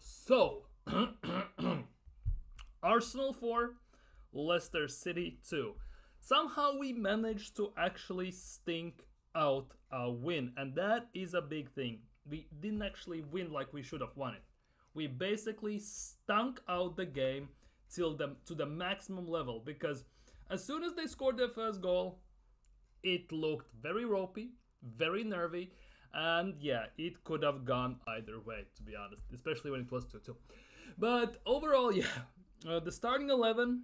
So, Arsenal 4, Leicester City 2. Somehow we managed to actually stink out a win, and that is a big thing. We didn't actually win like we should have won it. We basically stunk out the game to the maximum level, because as soon as they scored their first goal, it looked very ropey, very nervy, and yeah, it could have gone either way, to be honest, especially when it was 2-2. But overall, yeah, the starting 11,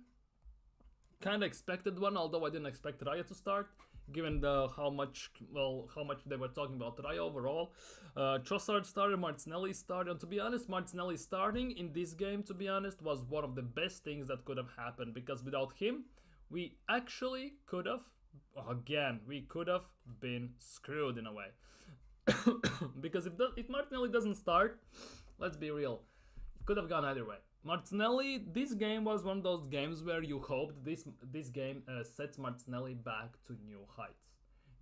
kind of expected one, although I didn't expect Raya to start, given how much they were talking about Raya overall. Trossard started, Martinelli started, and to be honest, Martinelli starting in this game, to be honest, was one of the best things that could have happened, because without him, we actually could have, again, we could have been screwed in a way. Because if Martinelli doesn't start, let's be real, it could have gone either way. Martinelli, this game was one of those games where you hoped this game sets Martinelli back to new heights.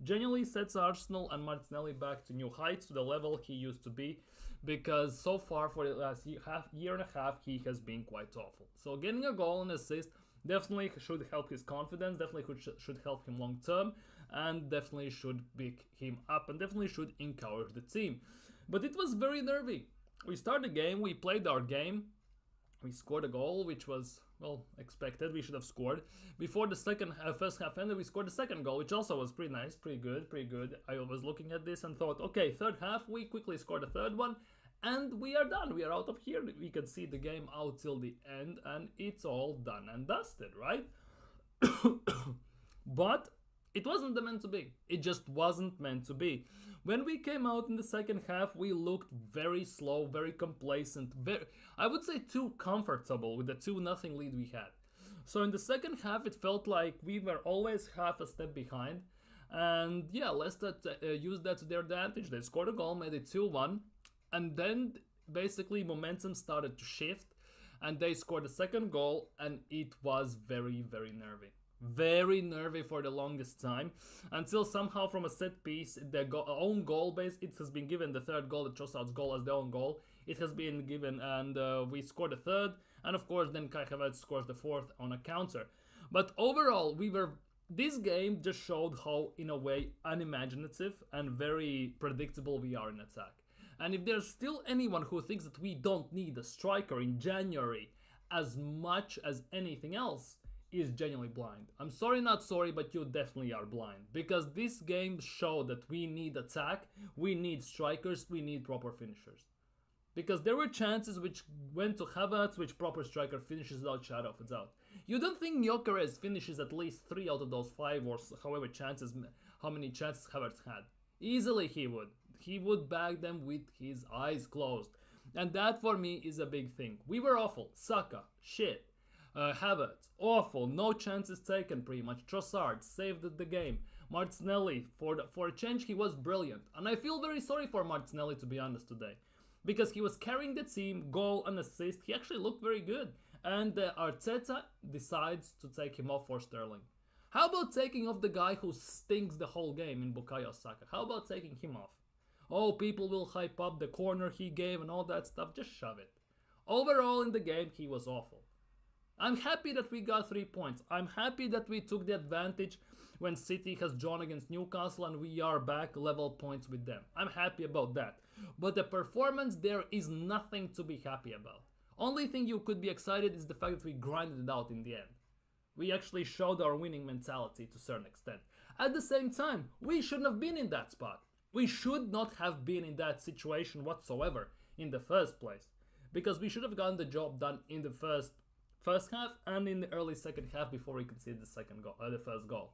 Genuinely sets Arsenal and Martinelli back to new heights, to the level he used to be, because so far for the last year and a half he has been quite awful. So getting a goal and assist definitely should help his confidence, definitely should help him long term, and definitely should pick him up, and definitely should encourage the team. But it was very nervy. We started the game, we played our game, we scored a goal, which was, well, expected. We should have scored. Before the first half ended, we scored the second goal, which also was pretty nice, pretty good. I was looking at this and thought, okay, third half, we quickly scored a third one, and we are done. We are out of here. We can see the game out till the end, and it's all done and dusted, right? But it wasn't meant to be. It just wasn't meant to be. When we came out in the second half, we looked very slow, very complacent, I would say too comfortable with the 2-0 lead we had. So in the second half, it felt like we were always half a step behind. And yeah, Leicester used that to their advantage. They scored a goal, made it 2-1. And then basically momentum started to shift. And they scored a second goal, and it was very, very nervy. Very nervy for the longest time, until somehow from a set piece, their own goal base, it has been given the third goal, the Trossard's goal, as their own goal. It has been given, and we scored the third, and of course then Saka Havertz scores the fourth on a counter. But overall, this game just showed how, in a way, unimaginative and very predictable we are in attack. And if there's still anyone who thinks that we don't need a striker in January as much as anything else, is genuinely blind. I'm sorry, not sorry, but you definitely are blind. Because this game showed that we need attack, we need strikers, we need proper finishers. Because there were chances which went to Havertz, which proper striker finishes without shadow of a doubt. You don't think Gyökeres finishes at least 3 out of those 5 or however how many chances Havertz had? Easily he would. He would bag them with his eyes closed. And that for me is a big thing. We were awful. Saka, shit. Havertz, awful, no chances taken pretty much. Trossard saved the game. Martinelli, for a change, he was brilliant. And I feel very sorry for Martinelli, to be honest, today. Because he was carrying the team, goal and assist. He actually looked very good. And Arteta decides to take him off for Sterling. How about taking off the guy who stinks the whole game in Bukayo Saka? How about taking him off? Oh, people will hype up the corner he gave and all that stuff. Just shove it. Overall, in the game, he was awful. I'm happy that we got 3 points. I'm happy that we took the advantage when City has drawn against Newcastle and we are back level points with them. I'm happy about that. But the performance, there is nothing to be happy about. Only thing you could be excited is the fact that we grinded it out in the end. We actually showed our winning mentality to a certain extent. At the same time, we shouldn't have been in that spot. We should not have been in that situation whatsoever in the first place. Because we should have gotten the job done in the first half and in the early second half before we conceded the first goal.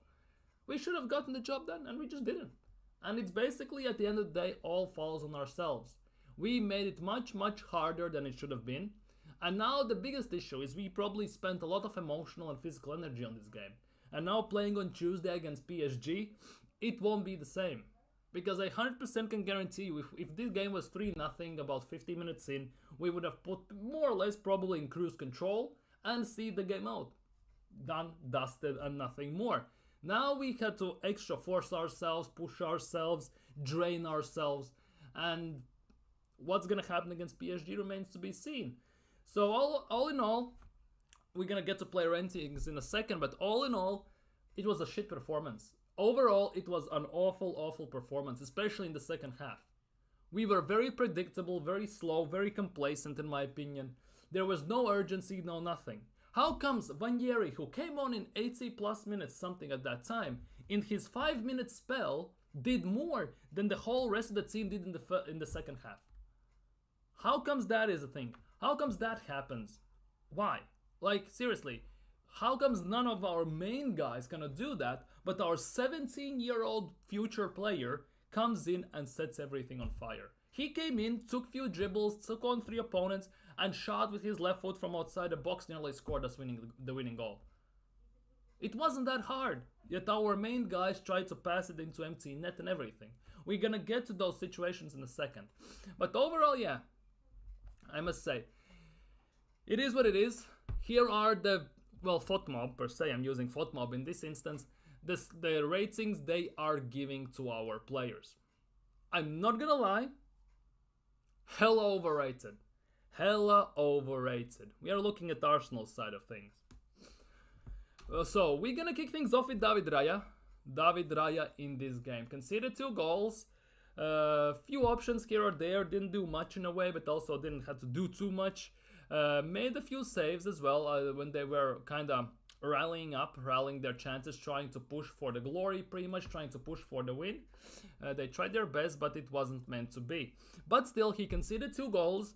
We should have gotten the job done, and we just didn't. And it's basically, at the end of the day, all falls on ourselves. We made it much, much harder than it should have been. And now the biggest issue is we probably spent a lot of emotional and physical energy on this game. And now playing on Tuesday against PSG, it won't be the same. Because I 100% can guarantee you, if this game was 3-0 about 50 minutes in, we would have put more or less probably in cruise control and see the game out. Done, dusted, and nothing more. Now we had to extra force ourselves, push ourselves, drain ourselves, and What's gonna happen against PSG remains to be seen. So all in all, we're gonna get to player ratings in a second, but all in all, it was a shit performance. Overall, it was an awful performance, especially in the second half. We were very predictable, very slow, very complacent in my opinion. There was no urgency, no nothing. How comes Vaneri, who came on in 80 plus minutes something at that time, in his 5-minute spell, did more than the whole rest of the team did in the second half? How comes that is a thing? How comes that happens? Why? Like, seriously, how comes none of our main guys gonna do that, but our 17-year-old future player comes in and sets everything on fire? He came in, took few dribbles, took on 3 opponents, and shot with his left foot from outside the box, nearly scored us the winning goal. It wasn't that hard, yet our main guys tried to pass it into empty net and everything. We're gonna get to those situations in a second. But overall, yeah, I must say, it is what it is. Here are the, well, FOTMob per se, I'm using FOTMob in this instance, the ratings they are giving to our players. I'm not gonna lie, hella overrated. Hella overrated. We are looking at Arsenal's side of things. So, we're gonna kick things off with David Raya. David Raya in this game. Conceded 2 goals. Few options here or there. Didn't do much in a way, but also didn't have to do too much. Made a few saves as well when they were kind of rallying their chances, trying to push for the glory, pretty much trying to push for the win. They tried their best, but it wasn't meant to be. But still, he conceded 2 goals.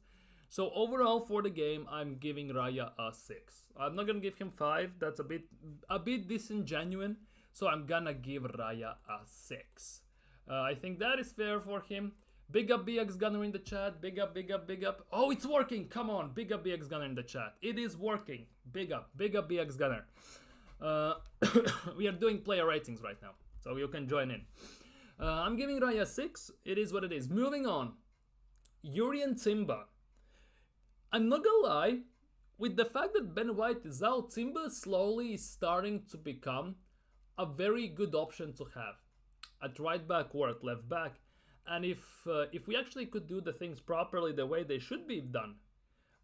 So overall for the game, I'm giving Raya a 6. I'm not gonna give him 5. That's a bit disingenuous. So I'm gonna give Raya a 6. I think that is fair for him. Big up BX Gunner in the chat. Big up, big up, big up. Oh, it's working. Come on. Big up BX Gunner in the chat. It is working. Big up BX Gunner. We are doing player ratings right now, so you can join in. I'm giving Raya 6. It is what it is. Moving on. Jurrien Timber. I'm not gonna lie, with the fact that Ben White is out, Timber slowly is starting to become a very good option to have at right back or at left back. And if we actually could do the things properly the way they should be done,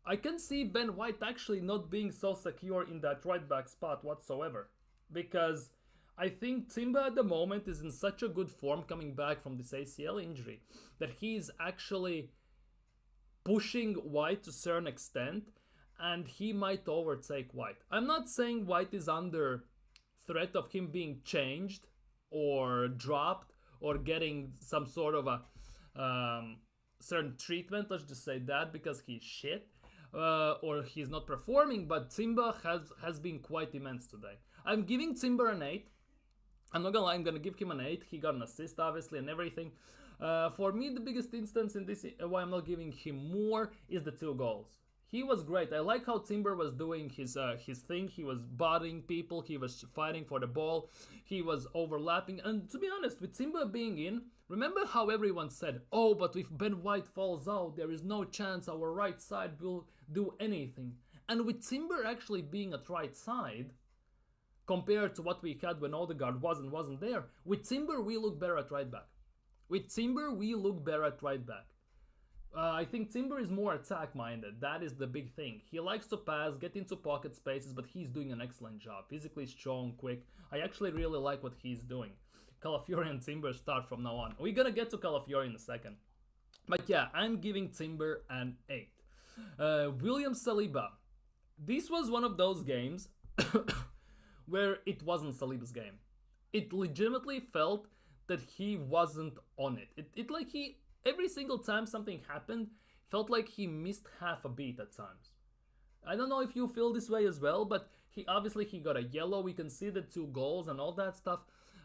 I can see Ben White actually not being so secure in that right back spot whatsoever. Because I think Timber at the moment is in such a good form coming back from this ACL injury that he's actually pushing White to a certain extent, and he might overtake White. I'm not saying White is under threat of him being changed or dropped or getting some sort of a certain treatment, let's just say that, because he's shit or he's not performing, but Timber has been quite immense today. I'm giving Timber an 8. I'm not gonna lie, I'm gonna give him an 8. He got an assist obviously and everything. For me, the biggest instance in this, why I'm not giving him more, is the 2 goals. He was great. I like how Timber was doing his thing. He was bodying people. He was fighting for the ball. He was overlapping. And to be honest, with Timber being in, remember how everyone said, oh, but if Ben White falls out, there is no chance our right side will do anything. And with Timber actually being at right side, compared to what we had when Odegaard wasn't there, with Timber we look better at right back. With Timber, we look better at right back. I think Timber is more attack-minded. That is the big thing. He likes to pass, get into pocket spaces, but he's doing an excellent job. Physically strong, quick. I actually really like what he's doing. Calafiori and Timber start from now on. We're gonna get to Calafiori in a second. But yeah, I'm giving Timber an 8. William Saliba. This was one of those games where it wasn't Saliba's game. It legitimately felt that he wasn't on it. It like he, every single time something happened, felt like he missed half a beat at times. I don't know if you feel this way as well, but he got a yellow, we conceded 2 goals and all that stuff,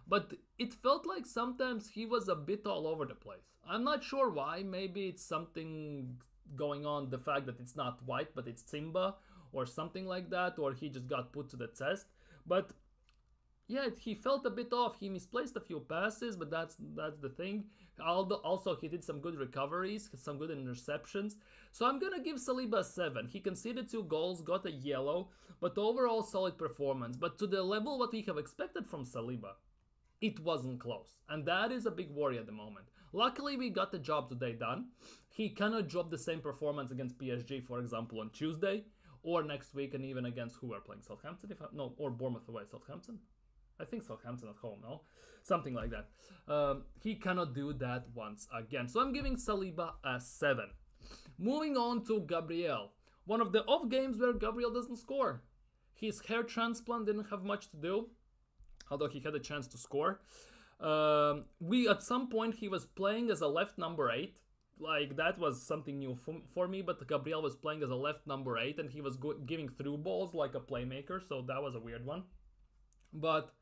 but it felt like sometimes he was a bit all over the place. I'm not sure why. Maybe it's something going on, the fact that it's not White, but it's Timber, or something like that, or he just got put to the test, but yeah, he felt a bit off. He misplaced a few passes, but that's the thing. Also, he did some good recoveries, some good interceptions. So I'm gonna give Saliba a 7. He conceded 2 goals, got a yellow, but overall solid performance. But to the level what we have expected from Saliba, it wasn't close. And that is a big worry at the moment. Luckily, we got the job today done. He cannot drop the same performance against PSG, for example, on Tuesday, or next week, and even against who we're playing, Southampton, or Bournemouth away, Southampton? I think Southampton at home, no? Something like that. He cannot do that once again. So I'm giving Saliba a 7. Moving on to Gabriel. One of the off games where Gabriel doesn't score. His hair transplant didn't have much to do, although he had a chance to score. At some point he was playing as a left number 8. Like, that was something new for me, but Gabriel was playing as a left number 8 and he was giving through balls like a playmaker, so that was a weird one. But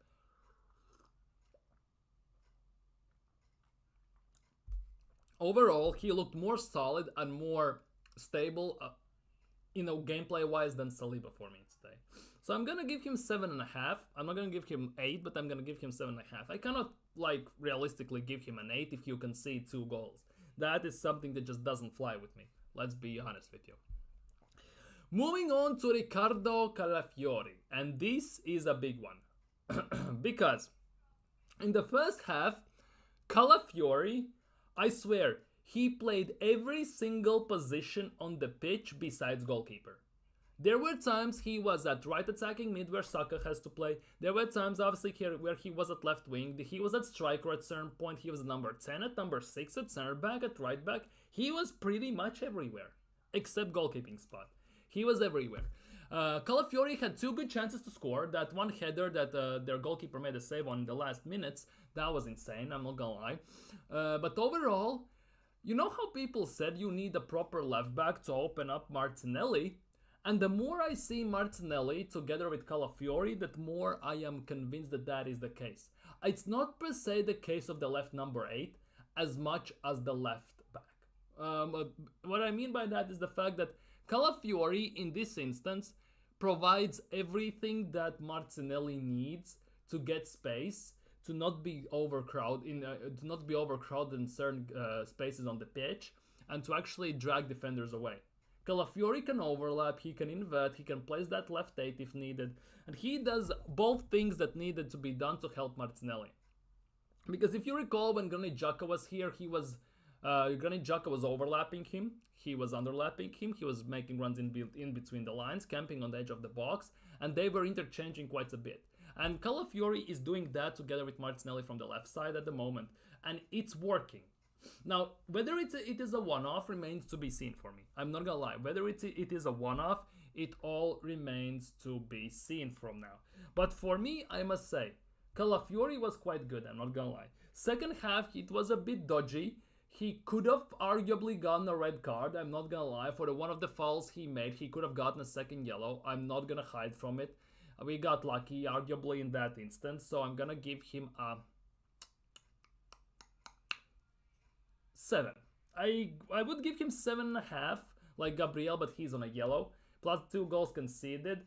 overall, he looked more solid and more stable, gameplay-wise than Saliba for me today. So I'm gonna give him 7.5. I'm not gonna give him 8, but I'm gonna give him 7.5. I cannot, realistically give him an 8 if you concede 2 goals. That is something that just doesn't fly with me. Let's be honest with you. Moving on to Riccardo Calafiori, and this is a big one. Because in the first half, Calafiori, I swear, he played every single position on the pitch besides goalkeeper. There were times he was at right attacking mid where Saka has to play. There were times, obviously, here where he was at left wing. He was at striker at certain point. He was at number 10, at number 6, at center back, at right back. He was pretty much everywhere, except goalkeeping spot. He was everywhere. Calafiori had 2 good chances to score. That one header that their goalkeeper made a save on in the last minutes, that was insane, I'm not gonna lie. But overall, you know how people said you need a proper left back to open up Martinelli? And the more I see Martinelli together with Calafiori, the more I am convinced that that is the case. It's not per se the case of the left number 8 as much as the left back. What I mean by that is the fact that Calafiori, in this instance, provides everything that Martinelli needs to get space, to not be overcrowded in certain spaces on the pitch, and to actually drag defenders away. Calafiori can overlap, he can invert, he can place that left 8 if needed, and he does both things that needed to be done to help Martinelli. Because if you recall, when Granit Xhaka was here, Granit Xhaka was overlapping him, he was underlapping him, he was making runs in between the lines, camping on the edge of the box, and they were interchanging quite a bit. And Calafiori is doing that together with Martinelli from the left side at the moment, and it's working. Now, whether it is a one-off remains to be seen for me. I'm not gonna lie. Whether it is a one-off, it all remains to be seen from now. But for me, I must say, Calafiori was quite good, I'm not gonna lie. Second half, it was a bit dodgy. He could have arguably gotten a red card, I'm not gonna lie. For one of the fouls he made, he could have gotten a second yellow. I'm not gonna hide from it. We got lucky, arguably, in that instance. So I'm gonna give him a 7. I would give him 7.5, like Gabriel, but he's on a yellow. Plus 2 goals conceded.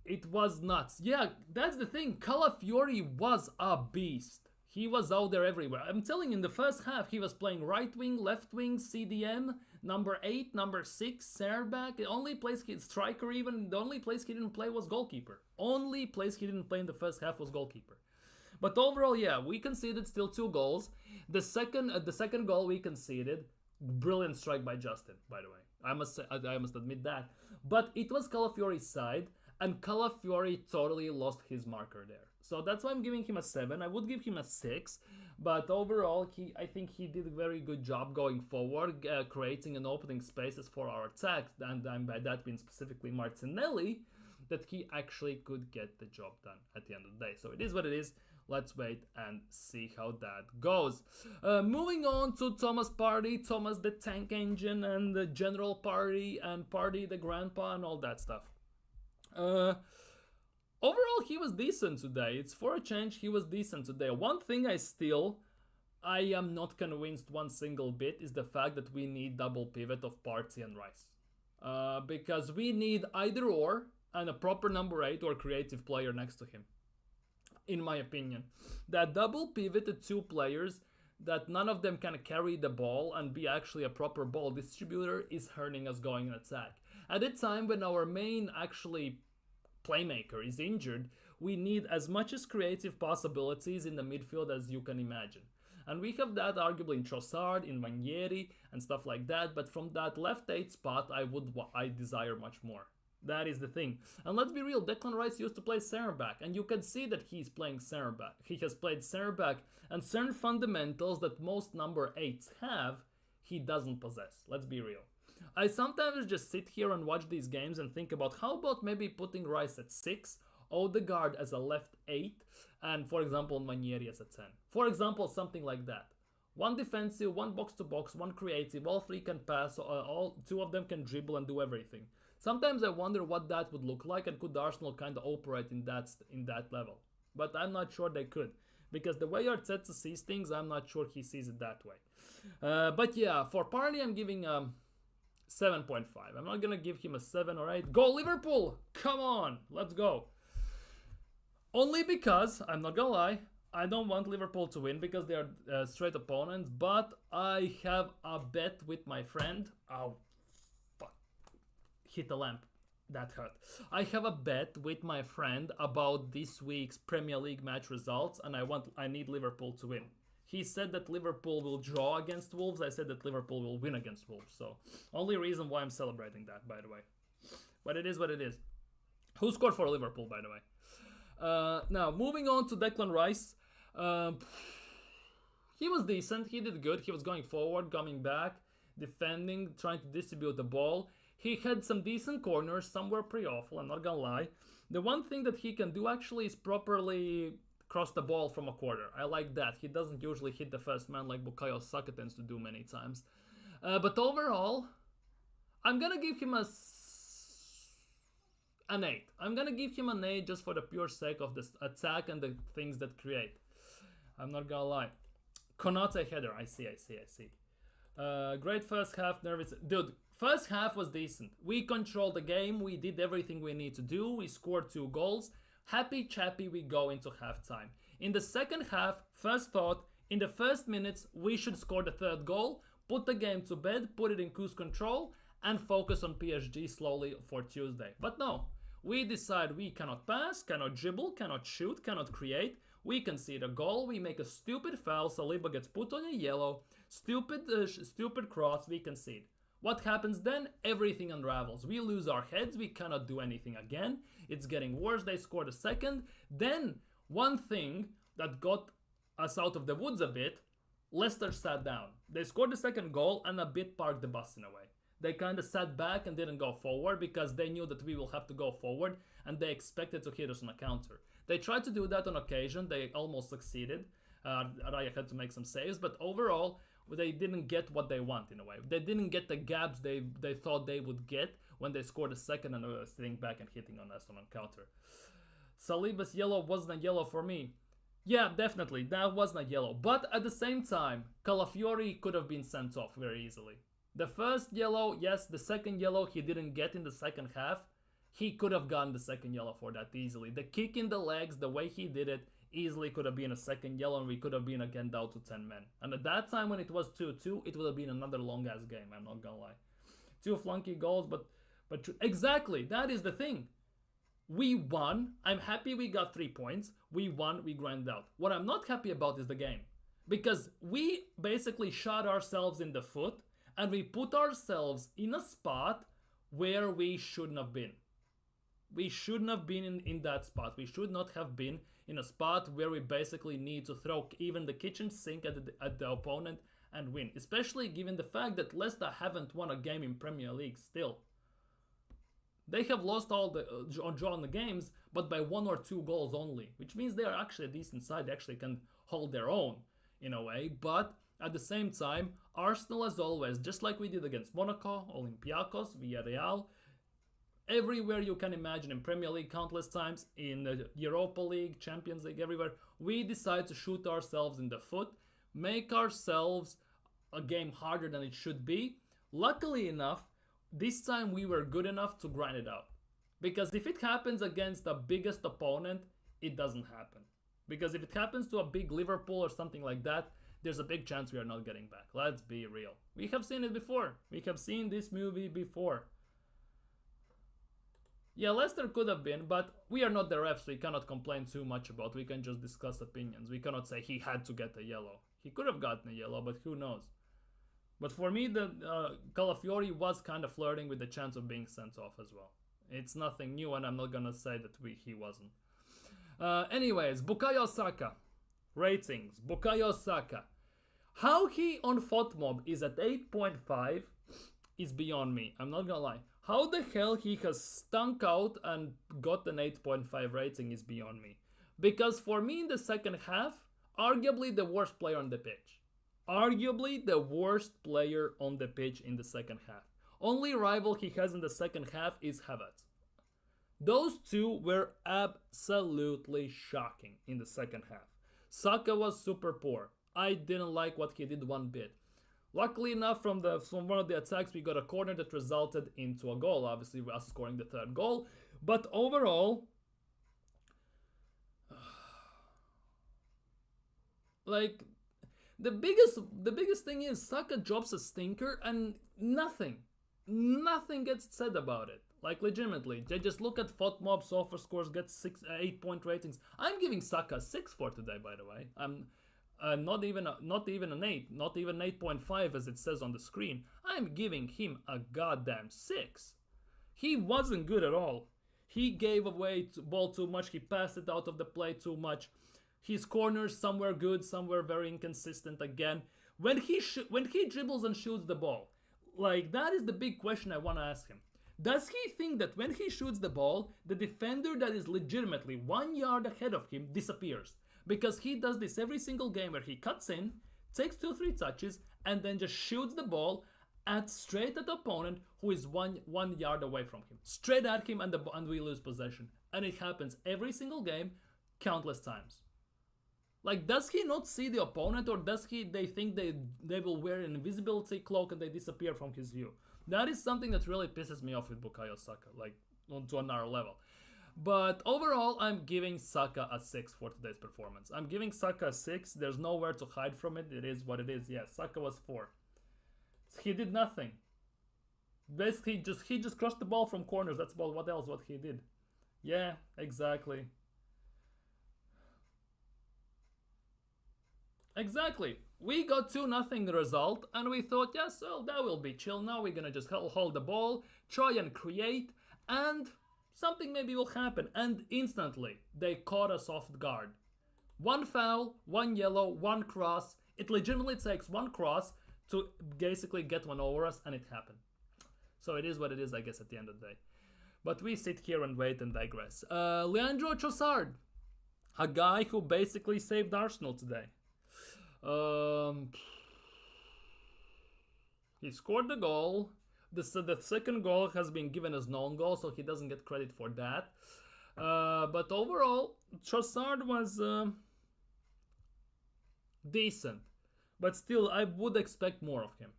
It was nuts. Yeah, that's the thing. Calafiori was a beast. He was out there everywhere. I'm telling you, in the first half, he was playing right wing, left wing, CDM, number 8, number 6, center back. The only place striker even, the only place he didn't play was goalkeeper. Only place he didn't play in the first half was goalkeeper. But overall, yeah, we conceded still 2 goals. The second goal we conceded, brilliant strike by Justin, by the way. I must admit that. But it was Calafiori's side, and Calafiori totally lost his marker there. So that's why I'm giving him a 7. I would give him a 6, but overall, I think he did a very good job going forward, creating and opening spaces for our attack, and by that means specifically Martinelli, that he actually could get the job done at the end of the day. So it is what it is. Let's wait and see how that goes. Moving on to Thomas Partey, Thomas the Tank Engine, and the General Partey, and Partey the Grandpa, and all that stuff. Overall, he was decent today. It's for a change, he was decent today. One thing I am not convinced one single bit is the fact that we need double pivot of Partey and Rice. Because we need either or, and a proper number 8 or creative player next to him. In my opinion, that double pivoted 2 players that none of them can carry the ball and be actually a proper ball distributor is hurting us going in attack. At a time when our main actually playmaker is injured, we need as much as creative possibilities in the midfield as you can imagine. And we have that arguably in Trossard, in Vaneri, and stuff like that. But from that left 8 spot, I desire much more. That is the thing. And let's be real, Declan Rice used to play center back, and you can see that he's playing center back. He has played center back, and certain fundamentals that most number 8s have, he doesn't possess. Let's be real. I sometimes just sit here and watch these games and think about how about maybe putting Rice at 6, Odegaard as a left 8, and for example Vaneri as a 10. For example, something like that. One defensive, one box-to-box, one creative, all 3 can pass, all 2 of them can dribble and do everything. Sometimes I wonder what that would look like, and could Arsenal kind of operate in that level. But I'm not sure they could, because the way Arteta sees things, I'm not sure he sees it that way. But yeah, for Partey I'm giving 7.5. I'm not gonna give him a 7 or 8. Go Liverpool! Come on, let's go. Only because, I'm not gonna lie, I don't want Liverpool to win because they are straight opponents, but I have a bet with my friend. Oh, fuck. Hit the lamp. That hurt. I have a bet with my friend about this week's Premier League match results, and I need Liverpool to win. He said that Liverpool will draw against Wolves. I said that Liverpool will win against Wolves. So, only reason why I'm celebrating that, by the way. But it is what it is. Who scored for Liverpool, by the way? Now, moving on to Declan Rice. He was decent. He did good. He was going forward, coming back, defending, trying to distribute the ball. He had some decent corners. Some were pretty awful, I'm not gonna lie. The one thing that he can do actually is properly cross the ball from a quarter. I like that. He doesn't usually hit the first man like Bukayo Saka tends to do many times. But overall, I'm gonna give him an 8. I'm gonna give him an 8 just for the pure sake of this attack and the things that create. I'm not gonna lie. Konate header. I see. Great first half. Nervous. Dude, first half was decent. We controlled the game. We did everything we need to do. We scored 2 goals. Happy chappy, we go into halftime. In the second half, first thought, in the first minutes, we should score the 3rd goal, put the game to bed, put it in cruise control, and focus on PSG slowly for Tuesday. But no, we decide we cannot pass, cannot dribble, cannot shoot, cannot create. We concede a goal, we make a stupid foul, Saliba gets put on a yellow, stupid cross, we concede. What happens then? Everything unravels. We lose our heads, we cannot do anything again. It's getting worse, they scored a second. Then, one thing that got us out of the woods a bit, Leicester sat down. They scored the second goal and a bit parked the bus in a way. They kind of sat back and didn't go forward because they knew that we will have to go forward and they expected to hit us on a counter. They tried to do that on occasion, they almost succeeded. Raya had to make some saves, but overall, they didn't get what they want in a way. They didn't get the gaps they thought they would get when they scored a second and were sitting back and hitting on us on a counter. Saliba's yellow wasn't a yellow for me. Yeah, definitely, that wasn't a yellow. But at the same time, Calafiori could have been sent off very easily. The first yellow, yes, the second yellow he didn't get in the second half. He could have gotten the second yellow for that easily. The kick in the legs, the way he did it, easily could have been a second yellow and we could have been again down to 10 men. And at that time when it was 2-2, it would have been another long ass game, I'm not gonna lie. 2 flunky goals, but exactly, that is the thing. We won, I'm happy we got 3 points, we won, we grind out. What I'm not happy about is the game. Because we basically shot ourselves in the foot and we put ourselves in a spot where we shouldn't have been. We shouldn't have been in that spot. We should not have been in a spot where we basically need to throw even the kitchen sink at the opponent and win. Especially given the fact that Leicester haven't won a game in Premier League still. They have lost all the drawn the games, but by 1 or 2 goals only. Which means they are actually a decent side. They actually can hold their own in a way. But at the same time, Arsenal as always, just like we did against Monaco, Olympiacos, Villarreal, everywhere you can imagine in Premier League countless times, in the Europa League, Champions League, everywhere, we decide to shoot ourselves in the foot, make ourselves a game harder than it should be. Luckily enough, this time we were good enough to grind it out. Because if it happens against the biggest opponent, it doesn't happen. Because if it happens to a big Liverpool or something like that, there's a big chance we are not getting back. Let's be real. We have seen it before. We have seen this movie before. Yeah, Leicester could have been, but we are not the refs, so we cannot complain too much about. We can just discuss opinions. We cannot say he had to get a yellow. He could have gotten a yellow, but who knows. But for me, the Calafiori was kind of flirting with the chance of being sent off as well. It's nothing new, and I'm not gonna say that he wasn't. Anyways, Bukayo Saka. Ratings. Bukayo Saka. How he on FOTMob is at 8.5 is beyond me. I'm not gonna lie. How the hell he has stunk out and got an 8.5 rating is beyond me. Because for me in the second half, arguably the worst player on the pitch. Arguably the worst player on the pitch in the second half. Only rival he has in the second half is Havertz. Those two were absolutely shocking in the second half. Saka was super poor. I didn't like what he did one bit. Luckily enough, from one of the attacks, we got a corner that resulted into a goal. Obviously, us scoring the third goal. But overall, like, the biggest thing is Saka drops a stinker and nothing gets said about it. Like, legitimately, they just look at FOTMob, Sofa Scores, get 8-point ratings. I'm giving Saka 6 for today, by the way. I'm not even an 8, not even 8.5 as it says on the screen. I'm giving him a goddamn 6. He wasn't good at all. He gave away the ball too much. He passed it out of the play too much. His corners, somewhere good, somewhere very inconsistent again. When he dribbles and shoots the ball, like, that is the big question I want to ask him. Does he think that when he shoots the ball, the defender that is legitimately 1 yard ahead of him disappears? Because he does this every single game where he cuts in, takes 2-3 touches, and then just shoots the ball straight at the opponent who is one yard away from him. Straight at him, and we lose possession. And it happens every single game, countless times. Like, does he not see the opponent, or they think they will wear an invisibility cloak and they disappear from his view? That is something that really pisses me off with Bukayo Saka, like, to another level. But overall, I'm giving Saka a 6 for today's performance. I'm giving Saka a 6. There's nowhere to hide from it. It is what it is. Yes, Saka was 4. He did nothing. Basically, he just crushed the ball from corners. That's about what he did. Yeah, exactly. Exactly. We got 2-0 result, and we thought, yes, well, that will be chill. Now we're gonna just hold the ball, try and create, and something maybe will happen. And instantly, they caught us off guard. 1 foul, 1 yellow, 1 cross. It legitimately takes 1 cross to basically get one over us, and it happened. So it is what it is, I guess, at the end of the day. But we sit here and wait and digress. Leandro Trossard, a guy who basically saved Arsenal today. He scored the goal. The second goal has been given as known goal, so he doesn't get credit for that. But overall, Trossard was decent. But still, I would expect more of him.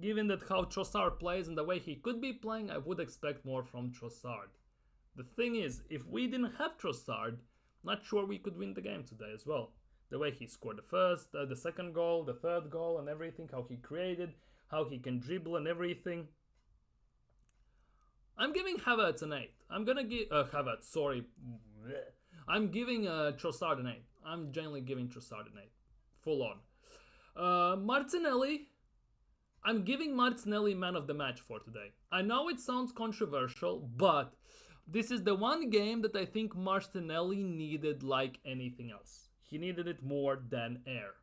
Given that how Trossard plays and the way he could be playing, I would expect more from Trossard. The thing is, if we didn't have Trossard, not sure we could win the game today as well. The way he scored the second goal, the third goal and everything, how he created, how he can dribble and everything. I'm giving Havertz an 8. I'm gonna give Havertz, sorry. I'm giving Trossard an 8. I'm genuinely giving Trossard an 8. Full on. Martinelli. I'm giving Martinelli man of the match for today. I know it sounds controversial, but this is the one game that I think Martinelli needed like anything else. He needed it more than air.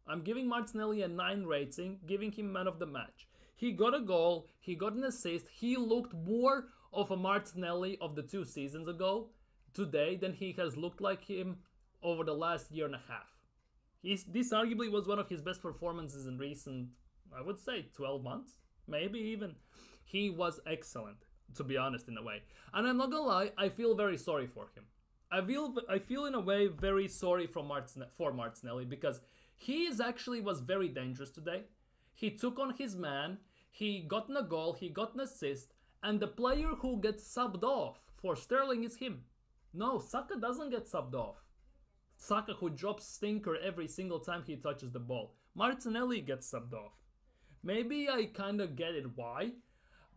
I'm giving Martinelli a 9 rating, giving him man of the match. He got a goal, he got an assist, he looked more of a Martinelli of the 2 seasons ago today than he has looked like him over the last year and a half. This arguably was one of his best performances in recent, I would say, 12 months, maybe even. He was excellent, to be honest, in a way. And I'm not gonna lie, I feel very sorry for him. I feel in a way very sorry for Martinelli because he was very dangerous today. He took on his man, he got a goal, he got an assist, and the player who gets subbed off for Sterling is him. No, Saka doesn't get subbed off. Saka who drops stinker every single time he touches the ball. Martinelli gets subbed off. Maybe I kind of get it why,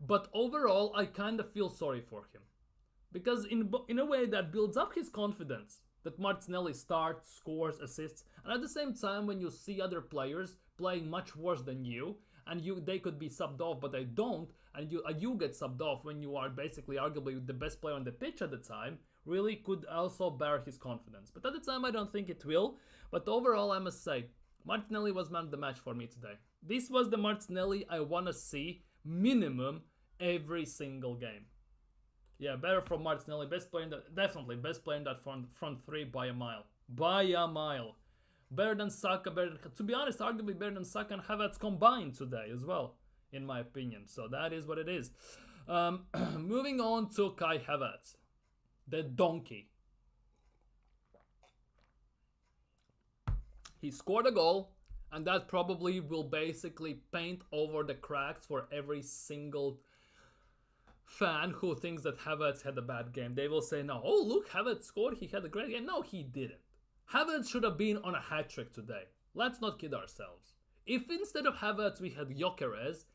but overall I kind of feel sorry for him. Because in a way that builds up his confidence. that Martinelli starts, scores, assists, and at the same time when you see other players playing much worse than you, and they could be subbed off but they don't, and you get subbed off when you are basically arguably the best player on the pitch at the time, really could also bear his confidence. But at the time I don't think it will. But overall I must say, Martinelli was man of the match for me today. This was the Martinelli I want to see minimum every single game. Yeah, better from Martinelli, best player in that, definitely best player in that front three by a mile. By a mile. Better than Saka, to be honest, arguably better than Saka and Havertz combined today as well, in my opinion. So that is what it is. Moving on to Kai Havertz, the donkey. He scored a goal, and that probably will basically paint over the cracks for every single fan who thinks that Havertz had a bad game. They will say, no, oh look, Havertz scored, he had a great game. No, he didn't. Havertz should have been on a hat-trick today. Let's not kid ourselves. If instead of Havertz we had Gyökeres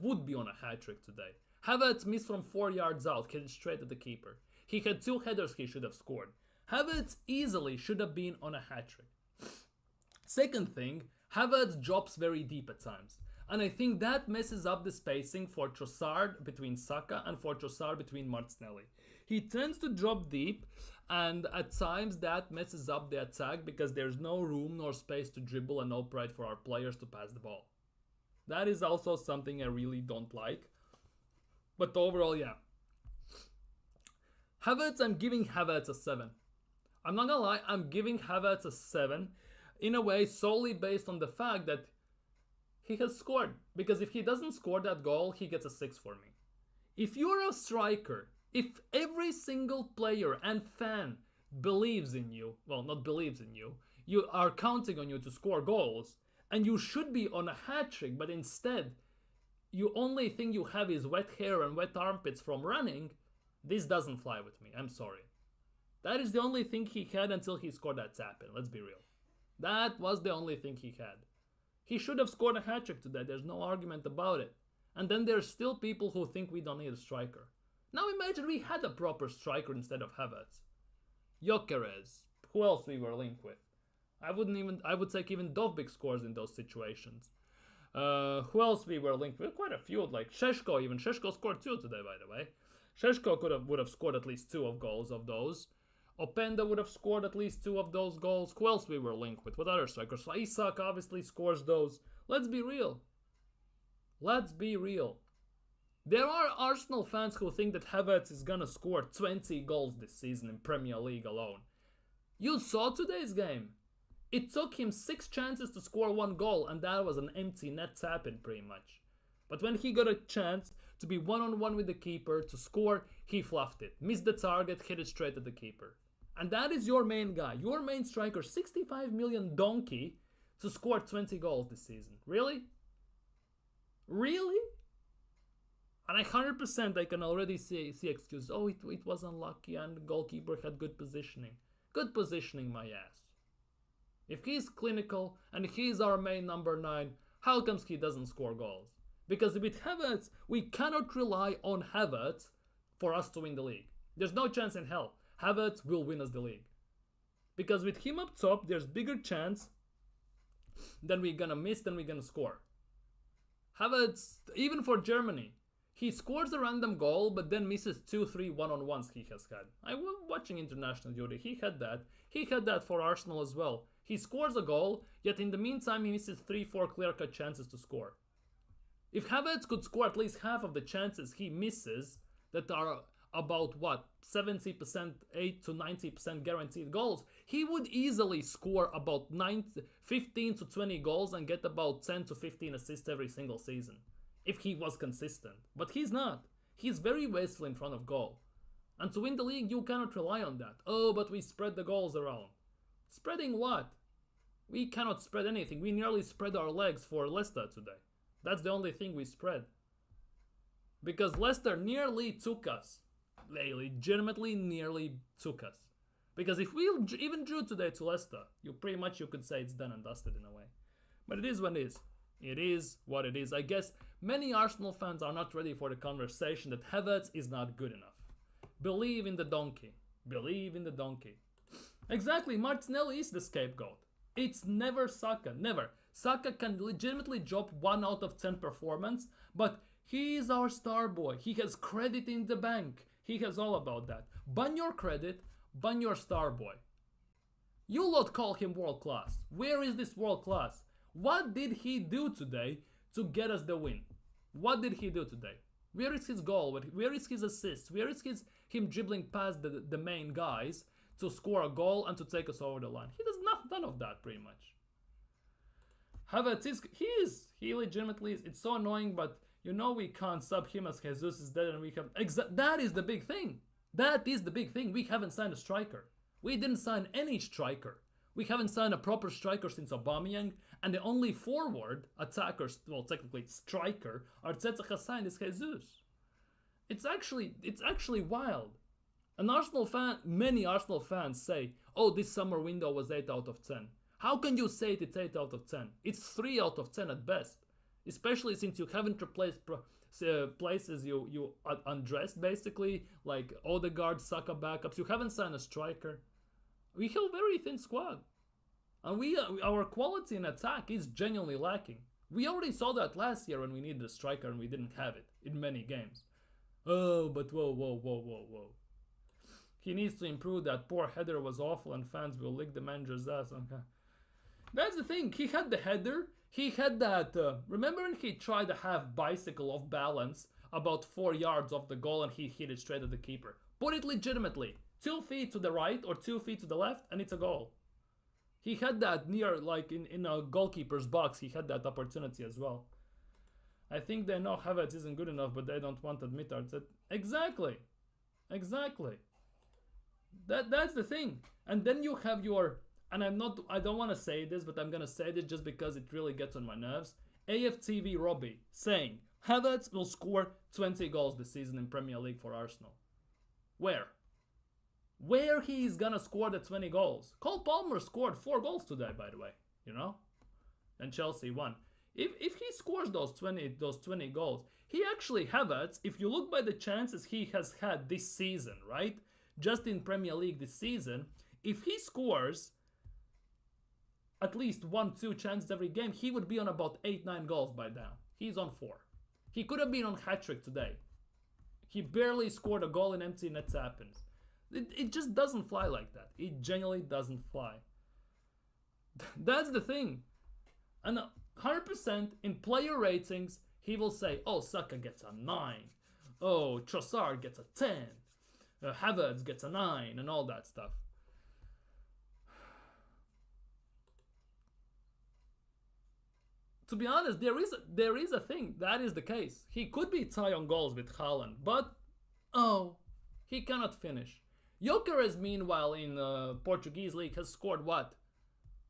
would be on a hat-trick today. Havertz missed from 4 yards out, hit it straight at the keeper. He had 2 headers he should have scored. Havertz easily should have been on a hat-trick. Second thing, Havertz drops very deep at times. And I think that messes up the spacing for Trossard between Saka and for Trossard between Martinelli. He tends to drop deep, and at times that messes up the attack because there's no room nor space to dribble and no pride for our players to pass the ball. That is also something I really don't like. But overall, yeah. Havertz, I'm giving Havertz a 7. I'm not gonna lie, I'm giving Havertz a 7 in a way solely based on the fact that he has scored. Because if he doesn't score that goal, he gets a 6 for me. If you're a striker, if every single player and fan believes in you, well, not believes in you, you are counting on you to score goals, and you should be on a hat-trick, but instead, the only thing you have is wet hair and wet armpits from running, this doesn't fly with me, I'm sorry. That is the only thing he had until he scored that tap-in, let's be real. That was the only thing he had. He should have scored a hat-trick today, there's no argument about it. And then there's still people who think we don't need a striker. Now imagine we had a proper striker instead of Havertz. Gyökeres, who else we were linked with? I would take even Dovbyk scores in those situations. Who else we were linked with? Quite a few, like Šeško even. Šeško scored 2 today, by the way. Šeško would have scored at least 2 of goals of those. Openda would have scored at least 2 of those goals. Who else we were linked with? What other strikers? So Isak obviously scores those. Let's be real. Let's be real. There are Arsenal fans who think that Havertz is gonna score 20 goals this season in Premier League alone. You saw today's game. It took him 6 chances to score 1 goal, and that was an empty net tap-in pretty much. But when he got a chance to be one-on-one with the keeper to score, he fluffed it. Missed the target, hit it straight at the keeper. And that is your main guy, your main striker, 65 million donkey to score 20 goals this season. Really? Really? And 100% I can already see excuses. Oh, it was unlucky and the goalkeeper had good positioning. Good positioning, my ass. If he's clinical and he's our main number 9, how comes he doesn't score goals? Because with Havertz, we cannot rely on Havertz for us to win the league. There's no chance in hell. Havertz will win us the league. Because with him up top, there's bigger chance than we're gonna miss than we're gonna score. Havertz, even for Germany, he scores a random goal, but then misses 2-3 one-on-ones he has had. I was watching international duty. He had that. He had that for Arsenal as well. He scores a goal, yet in the meantime he misses 3-4 clear-cut chances to score. If Havertz could score at least half of the chances he misses, that are about what, 70%, 8 to 90% guaranteed goals, he would easily score about 15 to 20 goals and get about 10 to 15 assists every single season. If he was consistent. But he's not. He's very wasteful in front of goal. And to win the league, you cannot rely on that. Oh, but we spread the goals around. Spreading what? We cannot spread anything. We nearly spread our legs for Leicester today. That's the only thing we spread. Because Leicester nearly took us. They legitimately nearly took us. Because if we even drew today to Leicester, you could say it's done and dusted in a way. But it is what it is. It is what it is. I guess many Arsenal fans are not ready for the conversation that Havertz is not good enough. Believe in the donkey. Believe in the donkey. Exactly, Martinelli is the scapegoat. It's never Saka, never. Saka can legitimately drop 1 out of 10 performance, but he is our star boy. He has credit in the bank. He has all about that. Ban your credit, ban your star boy. You lot call him world class. Where is this world class? What did he do today to get us the win? What did he do today? Where is his goal? Where is his assist? Where is him dribbling past the main guys to score a goal and to take us over the line? He does none of that, pretty much. Havertz he legitimately is. It's so annoying, but you know we can't sub him as Jesus is dead, and we have that is the big thing. That is the big thing. We haven't signed a striker. We didn't sign any striker. We haven't signed a proper striker since Aubameyang, and the only forward attacker, well, technically striker, Arteta has signed is Jesus. It's actually wild. Many Arsenal fans say, "Oh, this summer window was 8 out of 10." How can you say it's 8 out of 10? It's 3 out of 10 at best, especially since you haven't replaced places you undressed, basically, like Odegaard, Saka backups. You haven't signed a striker. We have a very thin squad, and our quality in attack is genuinely lacking. We already saw that last year when we needed a striker and we didn't have it in many games. Oh, but whoa. He needs to improve. That poor header was awful and fans will lick the manager's ass. Okay. That's the thing. He had the header. He had that. Remember when he tried to have bicycle off balance about 4 yards off the goal and he hit it straight at the keeper? Put it legitimately. 2 feet to the right or 2 feet to the left and it's a goal. He had that near, like in a goalkeeper's box. He had that opportunity as well. I think they know Havertz isn't good enough, but they don't want to admit it. Exactly. That's the thing. And then you have your, and I don't want to say this, but I'm gonna say this just because it really gets on my nerves. AFTV Robbie saying Havertz will score 20 goals this season in Premier League for Arsenal. Where he is gonna score the 20 goals? Cole Palmer scored 4 goals today, by the way, you know? And Chelsea won. If he scores those 20 goals, he actually, Havertz, if you look by the chances he has had this season, right? Just in Premier League this season, if he scores at least 1-2 chances every game, he would be on about 8-9 goals by now. He's on 4. He could have been on hat-trick today. He barely scored a goal in empty nets happens. It just doesn't fly like that. It genuinely doesn't fly. That's the thing. And 100% in player ratings, he will say, oh, Saka gets a 9. Oh, Trossard gets a 10. Havertz gets a 9 and all that stuff. To be honest, there is a thing. That is the case. He could be tied on goals with Haaland, but he cannot finish. Gyökeres, meanwhile, in Portuguese league has scored what?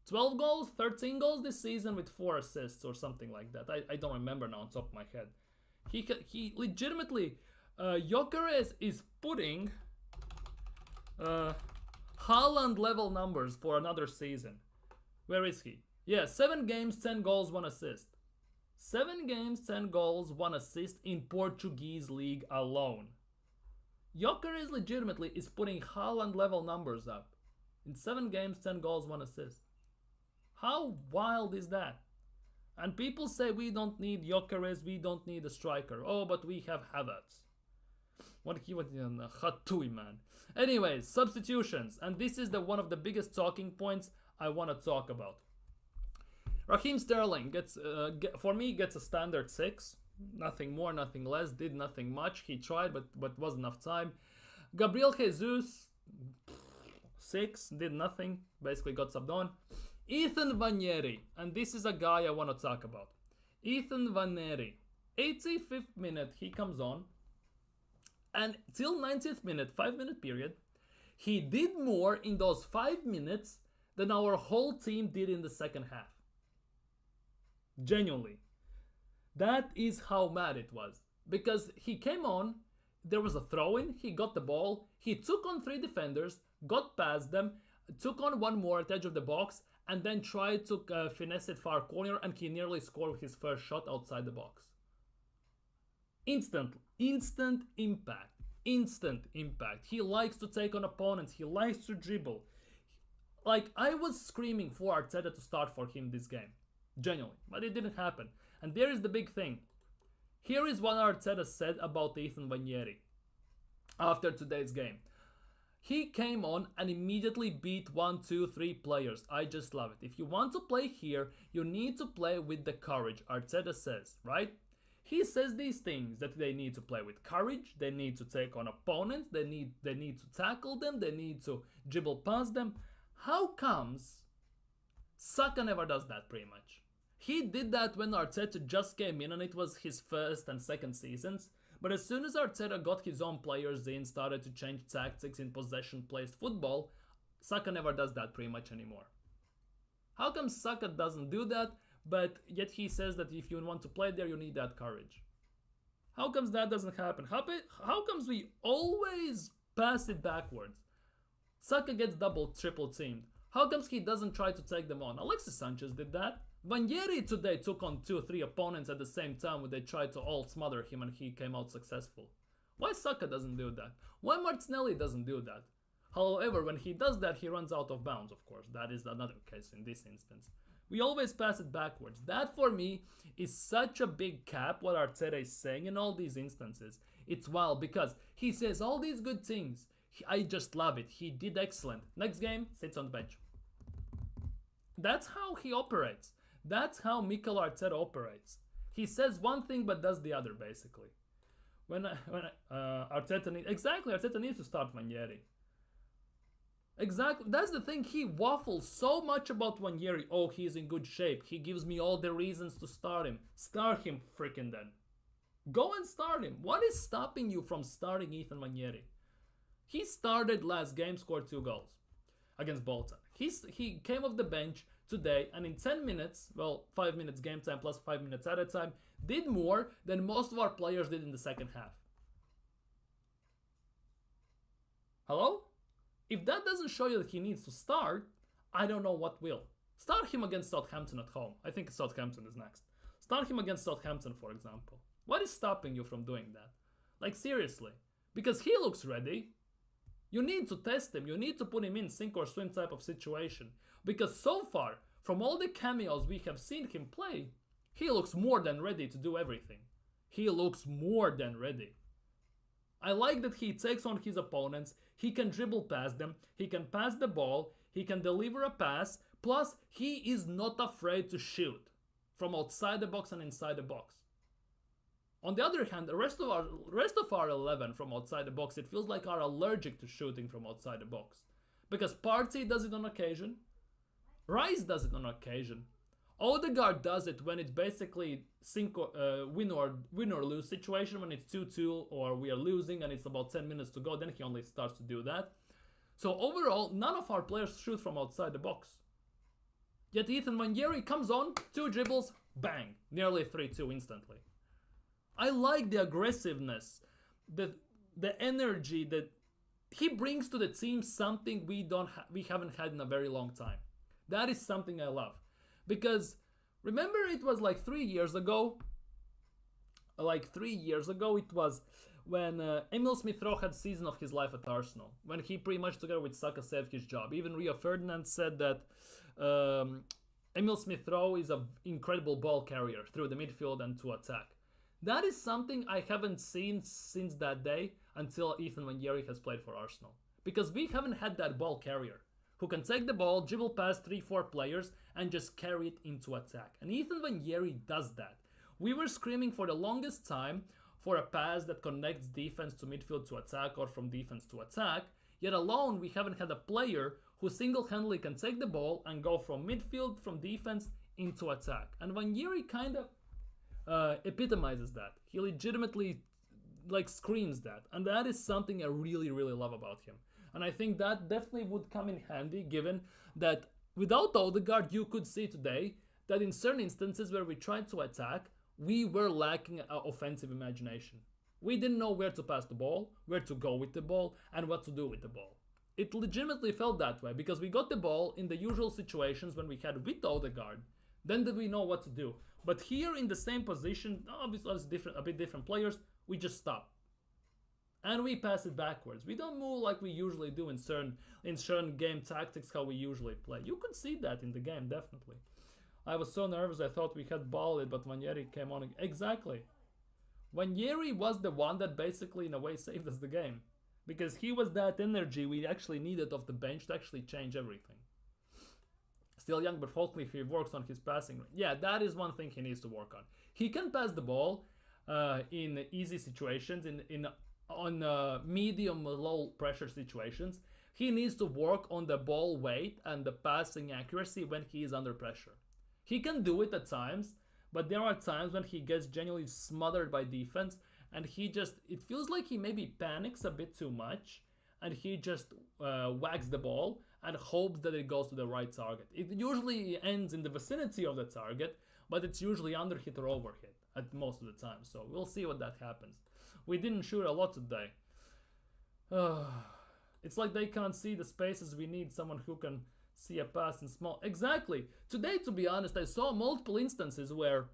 12 goals, 13 goals this season with 4 assists or something like that. I don't remember now on top of my head. He legitimately, Gyökeres is putting Haaland level numbers for another season. Where is he? Yeah, 7 games, 10 goals, 1 assist. 7 games, 10 goals, 1 assist in Portuguese league alone. Gyökeres legitimately is putting Haaland level numbers up. In 7 games, 10 goals, 1 assist. How wild is that? And people say we don't need Gyökeres, we don't need a striker. Oh, but we have Havertz. What Khatui, man. Anyways, substitutions. And this is one of the biggest talking points I want to talk about. Raheem Sterling gets, for me, gets a standard 6. Nothing more, nothing less. Did nothing much. He tried, but wasn't enough time. Gabriel Jesus, 6. Did nothing. Basically got subbed on. Ethan Vaneri. And this is a guy I want to talk about. Ethan Vaneri. 85th minute, he comes on. And till 90th minute, 5-minute period, he did more in those 5 minutes than our whole team did in the second half. Genuinely. That is how mad it was. Because he came on, there was a throw-in, he got the ball, he took on 3 defenders, got past them, took on 1 more at the edge of the box, and then tried to finesse it far corner, and he nearly scored his first shot outside the box. Instant impact. He likes to take on opponents, he likes to dribble. Like, I was screaming for Arteta to start for him this game. Genuinely. But it didn't happen. And there is the big thing. Here is what Arteta said about Ethan Vaneri after today's game. He came on and immediately beat 1, 2, 3 players. I just love it. If you want to play here, you need to play with the courage, Arteta says, right? He says these things, that they need to play with courage, they need to take on opponents, they need to tackle them, they need to dribble past them. How comes Saka never does that pretty much? He did that when Arteta just came in and it was his first and second seasons. But as soon as Arteta got his own players in, started to change tactics in possession-placed football, Saka never does that pretty much anymore. How come Saka doesn't do that, but yet he says that if you want to play there, you need that courage? How comes that doesn't happen? How comes we always pass it backwards? Saka gets double, triple teamed. How comes he doesn't try to take them on? Alexis Sanchez did that. Vaneri today took on 2 or 3 opponents at the same time when they tried to all smother him and he came out successful. Why Saka doesn't do that? Why Martinelli doesn't do that? However, when he does that, he runs out of bounds, of course. That is another case in this instance. We always pass it backwards. That, for me, is such a big cap, what Arteta is saying in all these instances. It's wild because he says all these good things. I just love it. He did excellent. Next game, sits on the bench. That's how he operates. That's how Mikel Arteta operates. He says one thing but does the other, basically. Arteta needs to start Vaneri. Exactly, that's the thing. He waffles so much about Vaneri. Oh, he's in good shape. He gives me all the reasons to start him. Start him freaking then. Go and start him. What is stopping you from starting Ethan Vaneri? He started last game, scored 2 goals against Bolton. He came off the bench today and in 10 minutes, well, 5 minutes game time plus 5 minutes at a time, did more than most of our players did in the second half. Hello? If that doesn't show you that he needs to start, I don't know what will. Start him against Southampton at home. I think Southampton is next. Start him against Southampton, for example. What is stopping you from doing that? Like, seriously. Because he looks ready. You need to test him. You need to put him in sink or swim type of situation. Because so far, from all the cameos we have seen him play, he looks more than ready to do everything. He looks more than ready. I like that he takes on his opponents, he can dribble past them, he can pass the ball, he can deliver a pass, plus he is not afraid to shoot from outside the box and inside the box. On the other hand, the rest of our 11 from outside the box, it feels like are allergic to shooting from outside the box. Because Partey does it on occasion, Rice does it on occasion, Odegaard does it when it's basically win or lose situation, when it's 2-2 or we are losing and it's about 10 minutes to go, then he only starts to do that. So overall, none of our players shoot from outside the box. Yet Ethan Vaneri comes on, 2 dribbles, bang, nearly 3-2 instantly. I like the aggressiveness, the energy that he brings to the team, something we haven't had in a very long time. That is something I love. Because remember, it was like 3 years ago. It was when Emil Smith-Rowe had season of his life at Arsenal, when he pretty much together with Saka saved his job. Even Rio Ferdinand said that Emil Smith-Rowe is an incredible ball carrier through the midfield and to attack. That is something I haven't seen since that day until Ethan Vaneri has played for Arsenal. Because we haven't had that ball carrier who can take the ball, dribble past 3-4 players and just carry it into attack. And Ethan Vaneri does that. We were screaming for the longest time for a pass that connects defense to midfield to attack or from defense to attack, yet alone we haven't had a player who single-handedly can take the ball and go from midfield, from defense, into attack. And Vaneri kind of epitomizes that. He legitimately screams that. And that is something I really, really love about him. And I think that definitely would come in handy, given that without Odegaard, you could see today that in certain instances where we tried to attack, we were lacking offensive imagination. We didn't know where to pass the ball, where to go with the ball, and what to do with the ball. It legitimately felt that way, because we got the ball in the usual situations when we had with Odegaard. Then did we know what to do. But here in the same position, obviously a bit different players, we just stopped. and we pass it backwards. We don't move like we usually do in certain game tactics, how we usually play. You could see that in the game, definitely. I was so nervous, I thought we had ball it, but Vaneri came on. Exactly. Vaneri was the one that basically, in a way, saved us the game. Because he was that energy we actually needed off the bench to actually change everything. Still young, but hopefully he works on his passing. Yeah, that is one thing he needs to work on. He can pass the ball in easy situations, on medium low pressure situations. He needs to work on the ball weight and the passing accuracy when he is under pressure. He can do it at times, but there are times when he gets genuinely smothered by defense, and it feels like he maybe panics a bit too much, and he just whacks the ball and hopes that it goes to the right target. It usually ends in the vicinity of the target, but it's usually underhit or overhit at most of the time. So we'll see what that happens. We didn't shoot a lot today. It's like they can't see the spaces we need someone who can see a pass in small. Exactly. Today, to be honest, I saw multiple instances where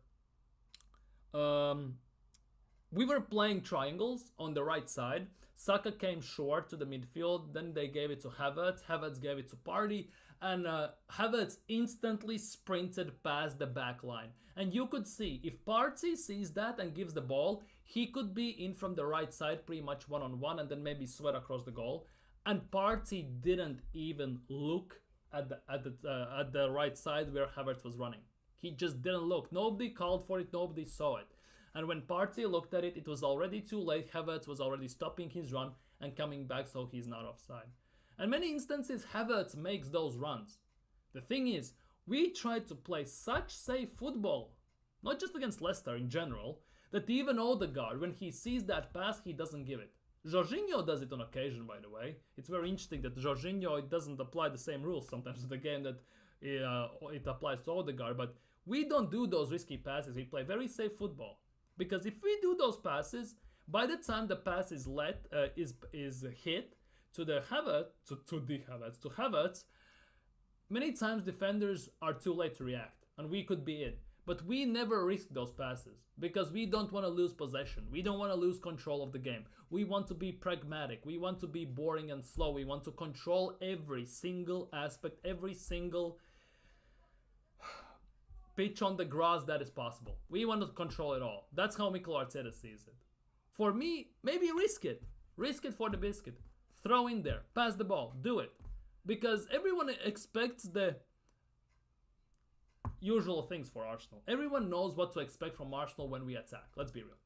we were playing triangles on the right side. Saka came short to the midfield, then they gave it to Havertz. Havertz gave it to Partey, and Havertz instantly sprinted past the back line. And you could see, if Partey sees that and gives the ball, he could be in from the right side pretty much one-on-one and then maybe sweat across the goal. And Partey didn't even look at the right side where Havertz was running. He just didn't look. Nobody called for it, nobody saw it. And when Partey looked at it, it was already too late. Havertz was already stopping his run and coming back, so he's not offside. And many instances, Havertz makes those runs. The thing is, we try to play such safe football, not just against Leicester in general, that even Odegaard, when he sees that pass, he doesn't give it. Jorginho does it on occasion, by the way. It's very interesting that Jorginho, it doesn't apply the same rules sometimes to the game that it applies to Odegaard, but we don't do those risky passes. We play very safe football. Because if we do those passes, by the time the pass is hit to Havertz, many times defenders are too late to react, and we could be in. But we never risk those passes because we don't want to lose possession. We don't want to lose control of the game. We want to be pragmatic. We want to be boring and slow. We want to control every single aspect, every single pitch on the grass that is possible. We want to control it all. That's how Mikel Arteta sees it. For me, maybe risk it. Risk it for the biscuit. Throw in there. Pass the ball. Do it. Because everyone expects the usual things for Arsenal. Everyone knows what to expect from Arsenal when we attack. Let's be real.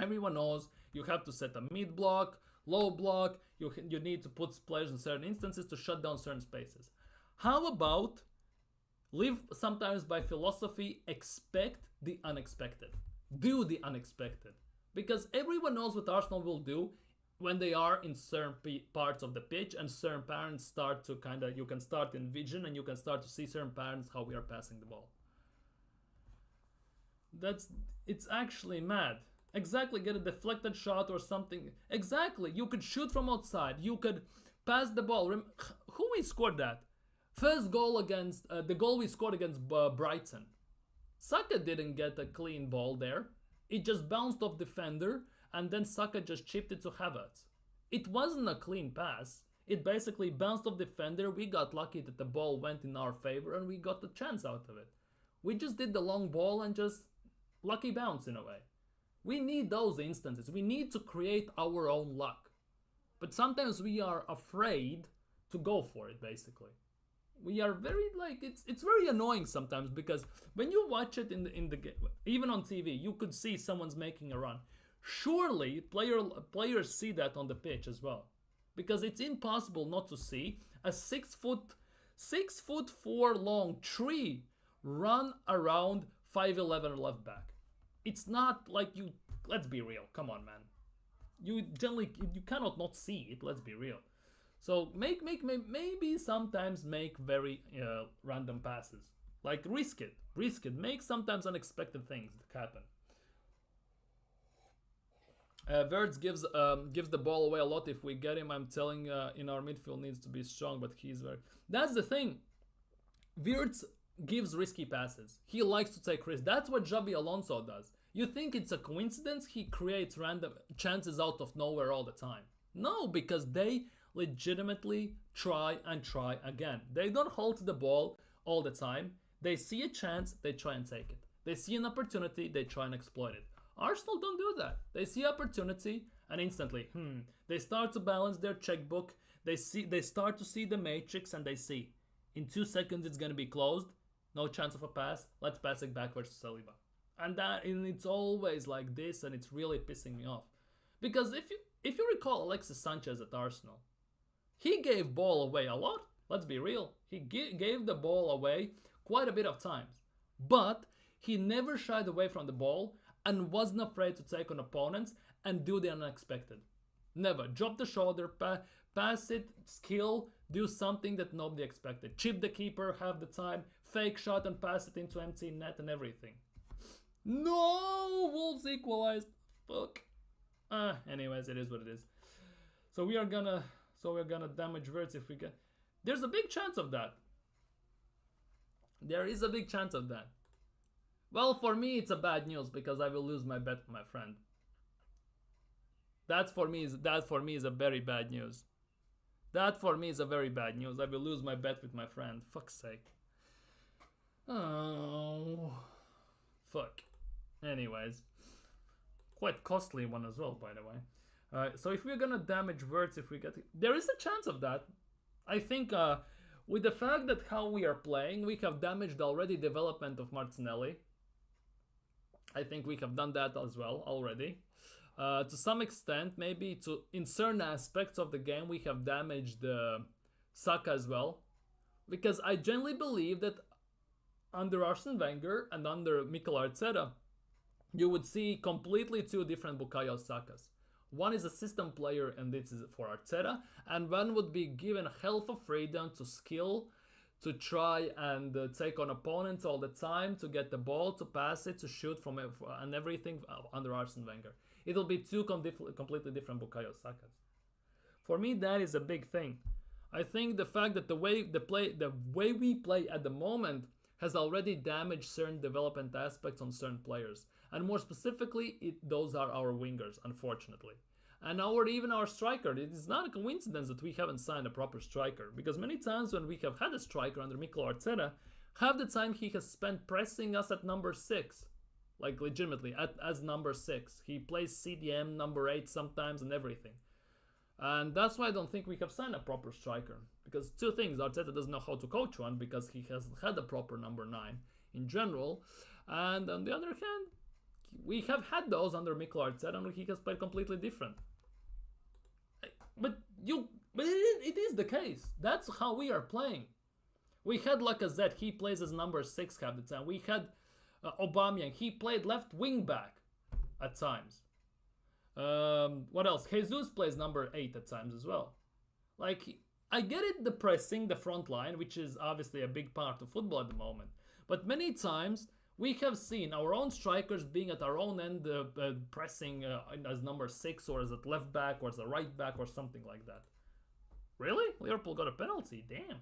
Everyone knows you have to set a mid block, low block. You need to put players in certain instances to shut down certain spaces. How about live sometimes by philosophy, expect the unexpected. Do the unexpected. Because everyone knows what Arsenal will do when they are in certain parts of the pitch and certain patterns start to you can start to envision and you can start to see certain patterns how we are passing the ball. It's actually mad. Exactly, get a deflected shot or something. Exactly, you could shoot from outside. You could pass the ball. Who we scored that? First goal against the goal we scored against Brighton. Saka didn't get a clean ball there. It just bounced off defender and then Saka just chipped it to Havertz. It wasn't a clean pass. It basically bounced off defender. We got lucky that the ball went in our favor and we got the chance out of it. We just did the long ball and just lucky bounce in a way. We need those instances. We need to create our own luck. But sometimes we are afraid to go for it basically. We are very it's very annoying sometimes because when you watch it in the game, even on TV, you could see someone's making a run. Surely players see that on the pitch as well, because it's impossible not to see a 6'4" long tree run around 5'11" left back. It's not like you. Let's be real. Come on, man. You cannot not see it. Let's be real. So maybe sometimes make very random passes. Like risk it. Make sometimes unexpected things happen. Wirtz gives the ball away a lot if we get him. I'm telling in our midfield needs to be strong, but he's very. That's the thing. Wirtz gives risky passes. He likes to take risks. That's what Xabi Alonso does. You think it's a coincidence he creates random chances out of nowhere all the time? No, because they legitimately try and try again. They don't hold the ball all the time. They see a chance, they try and take it. They see an opportunity, they try and exploit it. Arsenal don't do that. They see opportunity and instantly, they start to balance their checkbook. They start to see the matrix and they see in 2 seconds it's gonna be closed. No chance of a pass. Let's pass it backwards to Saliba. And it's always like this, and it's really pissing me off. Because if you recall Alexis Sanchez at Arsenal, he gave ball away a lot. Let's be real. He gave the ball away quite a bit of times. But he never shied away from the ball and wasn't afraid to take on opponents and do the unexpected. Never. Drop the shoulder, pass it, skill, do something that nobody expected. Chip the keeper half the time, fake shot and pass it into empty net and everything. No! Wolves equalized. Fuck. Anyways, it is what it is. So we're gonna damage Wirtz if we get. There's a big chance of that. There is a big chance of that. Well, for me it's a bad news because I will lose my bet with my friend. That for me is a very bad news. That for me is a very bad news. I will lose my bet with my friend. Fuck's sake. Oh. Fuck. Anyways. Quite costly one as well, by the way. So if we're gonna damage Wirtz, if we get it, there is a chance of that. I think with the fact that how we are playing, we have damaged already development of Martinelli. I think we have done that as well already. To some extent, maybe in certain aspects of the game, we have damaged Saka as well. Because I genuinely believe that under Arsene Wenger and under Mikel Arteta, you would see completely 2 different Bukayo Sakas. One is a system player and this is for Arteta, and one would be given a hell of freedom to skill, to try and take on opponents all the time, to get the ball, to pass it, to shoot from it, and everything under Arsene Wenger. It'll be 2 completely different Bukayo Sakas. For me, that is a big thing. I think the fact that the way we play at the moment has already damaged certain development aspects on certain players. And more specifically, those are our wingers, unfortunately. And even our striker. It is not a coincidence that we haven't signed a proper striker. Because many times when we have had a striker under Mikel Arteta, half the time he has spent pressing us at number 6. Like legitimately, as number 6. He plays CDM, number 8 sometimes and everything. And that's why I don't think we have signed a proper striker. Because 2 things, Arteta doesn't know how to coach one because he hasn't had a proper number 9 in general. And on the other hand, we have had those under Mikel Arteta and he has played completely different. But it is the case. That's how we are playing. We had Lacazette, he plays as number 6 half the time. We had Aubameyang, he played left wing back at times. What else? Jesus plays number 8 at times as well. Like, I get it, the pressing, the front line, which is obviously a big part of football at the moment. But many times, we have seen our own strikers being at our own end, pressing as number 6 or as a left back or as a right back or something like that. Really? Liverpool got a penalty? Damn.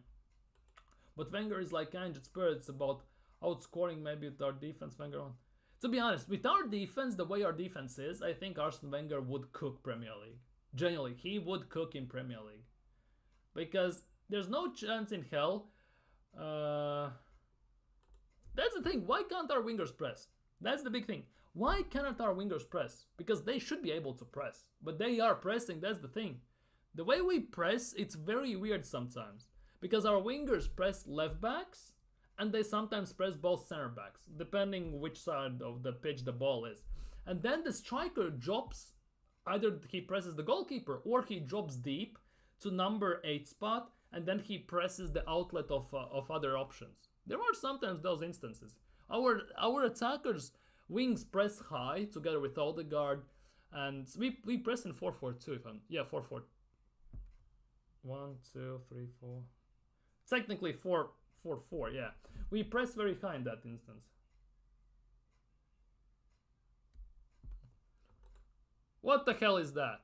But Wenger is like Angel Spurs. It's about outscoring maybe with our defense. Wenger on. To be honest, with our defense, the way our defense is, I think Arsene Wenger would cook Premier League. Genuinely, he would cook in Premier League. Because there's no chance in hell. That's the thing. Why can't our wingers press? That's the big thing. Why cannot our wingers press? Because they should be able to press. But they are pressing. That's the thing. The way we press, it's very weird sometimes. Because our wingers press left backs and they sometimes press both center backs, depending which side of the pitch the ball is. And then the striker drops, either he presses the goalkeeper or he drops deep to number 8 spot and then he presses the outlet of other options. There are sometimes those instances. Our attackers' wings press high together with Odegaard, and we press in 4-4-2. 4-4. 1, 2, 3, 4. Technically 4-4-4. Yeah, we press very high in that instance. What the hell is that?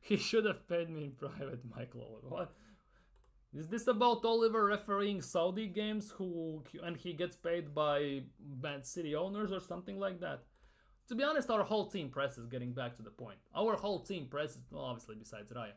He should have paid me in private, Michael. What? Is this about Oliver refereeing Saudi games and he gets paid by Man City owners or something like that? To be honest, our whole team presses, getting back to the point. Our whole team presses, well, obviously besides Raya.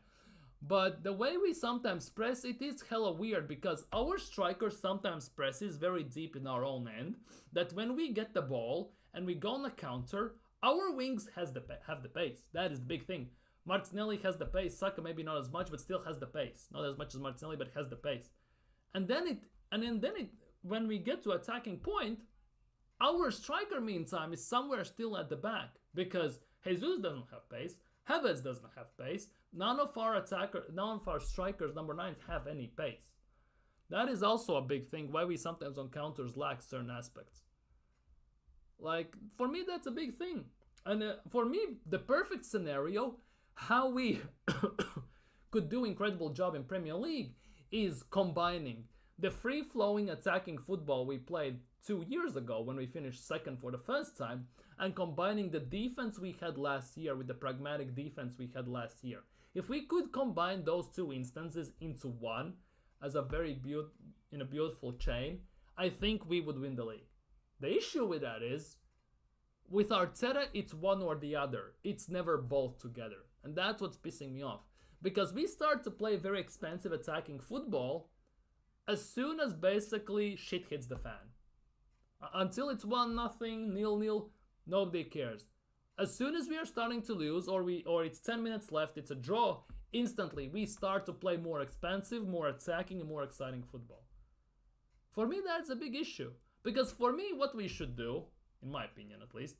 But the way we sometimes press, it is hella weird because our striker sometimes presses very deep in our own end, that when we get the ball and we go on a counter, our wings have the pace. That is the big thing. Martinelli has the pace, Saka maybe not as much, but still has the pace. Not as much as Martinelli, but has the pace. And then when we get to attacking point, our striker meantime is somewhere still at the back because Jesus doesn't have pace, Havertz doesn't have pace, none of our strikers, number 9s, have any pace. That is also a big thing why we sometimes on counters lack certain aspects. Like, for me, that's a big thing. And for me, the perfect scenario, how we could do incredible job in Premier League, is combining the free-flowing attacking football we played 2 years ago when we finished second for the first time, and combining the defense we had last year with the pragmatic defense we had last year. If we could combine those two instances into one as a beautiful chain, I think we would win the league. The issue with that is, with Arteta, it's one or the other. It's never both together. And that's what's pissing me off. Because we start to play very expensive attacking football as soon as basically shit hits the fan. Until it's 1-0, 0-0, nobody cares. As soon as we are starting to lose, or it's 10 minutes left, it's a draw, instantly we start to play more expansive, more attacking, and more exciting football. For me, that's a big issue. Because for me, what we should do, in my opinion at least,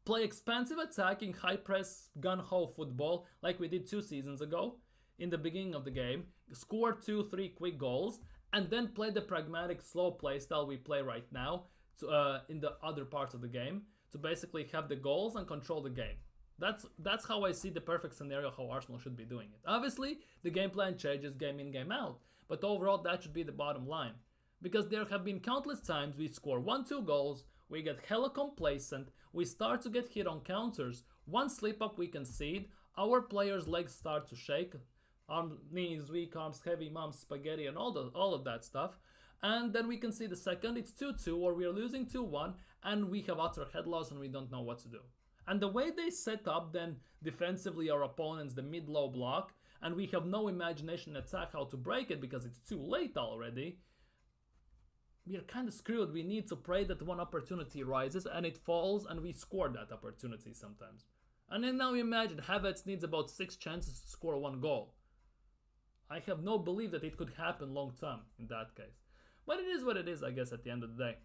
play expansive attacking, high press, gun-ho football like we did 2 seasons ago in the beginning of the game, score 2-3 quick goals, and then play the pragmatic slow play style we play right now in the other parts of the game to basically have the goals and control the game. That's how I see the perfect scenario how Arsenal should be doing it. Obviously, the game plan changes game in, game out, but overall that should be the bottom line. Because there have been countless times we score 1-2 goals, we get hella complacent, we start to get hit on counters, one slip up we concede, our players' legs start to shake, knees, weak arms, heavy mums, spaghetti, and all of that stuff. And then we can see the second, it's 2-2, or we are losing 2-1, and we have utter head loss and we don't know what to do. And the way they set up then defensively our opponents, the mid-low block, and we have no imagination in attack how to break it because it's too late already, we are kind of screwed. We need to pray that one opportunity rises and it falls and we score that opportunity sometimes. And then now imagine Havertz needs about 6 chances to score 1 goal. I have no belief that it could happen long term in that case. But it is what it is, I guess, at the end of the day.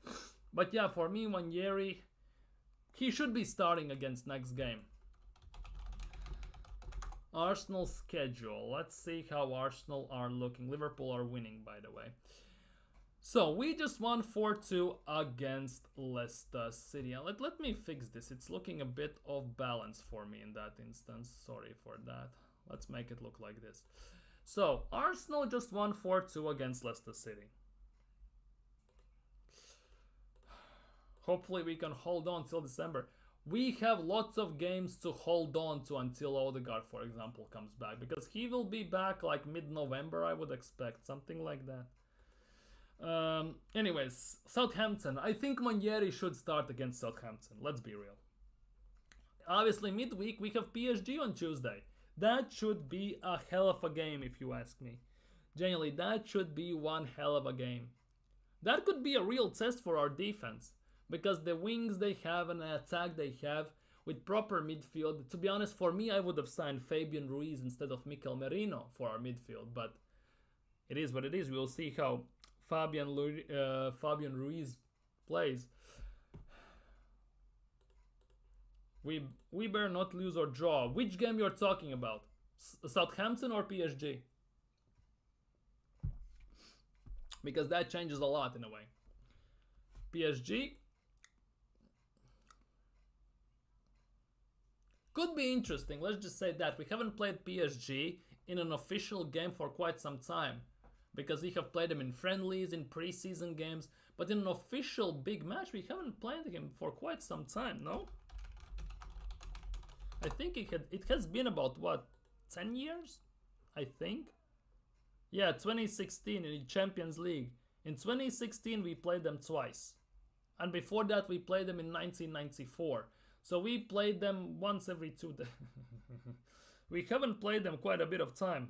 But yeah, for me, Vaneri, he should be starting against next game. Arsenal schedule. Let's see how Arsenal are looking. Liverpool are winning, by the way. So, we just won 4-2 against Leicester City. And let me fix this. It's looking a bit off balance for me in that instance. Sorry for that. Let's make it look like this. So, Arsenal just won 4-2 against Leicester City. Hopefully we can hold on till December. We have lots of games to hold on to until Odegaard, for example, comes back. Because he will be back like mid-November, I would expect. Something like that. Anyways, Southampton. I think Vaneri should start against Southampton. Let's be real. Obviously, midweek we have PSG on Tuesday. That should be a hell of a game, if you ask me. Genuinely, that should be one hell of a game. That could be a real test for our defense. Because the wings they have and the attack they have with proper midfield. To be honest, for me, I would have signed Fabian Ruiz instead of Mikel Merino for our midfield. But it is what it is. We will see how Fabian Ruiz plays. We better not lose or draw. Which game you're talking about? Southampton or PSG? Because that changes a lot in a way. PSG could be interesting. Let's just say that. We haven't played PSG in an official game for quite some time. Because we have played them in friendlies, in preseason games. But in an official big match, we haven't played him for quite some time, no? I think it has been about, what, 10 years? I think. Yeah, 2016 in the Champions League. In 2016 we played them twice. And before that we played them in 1994. So we played them once every 2 days. We haven't played them quite a bit of time.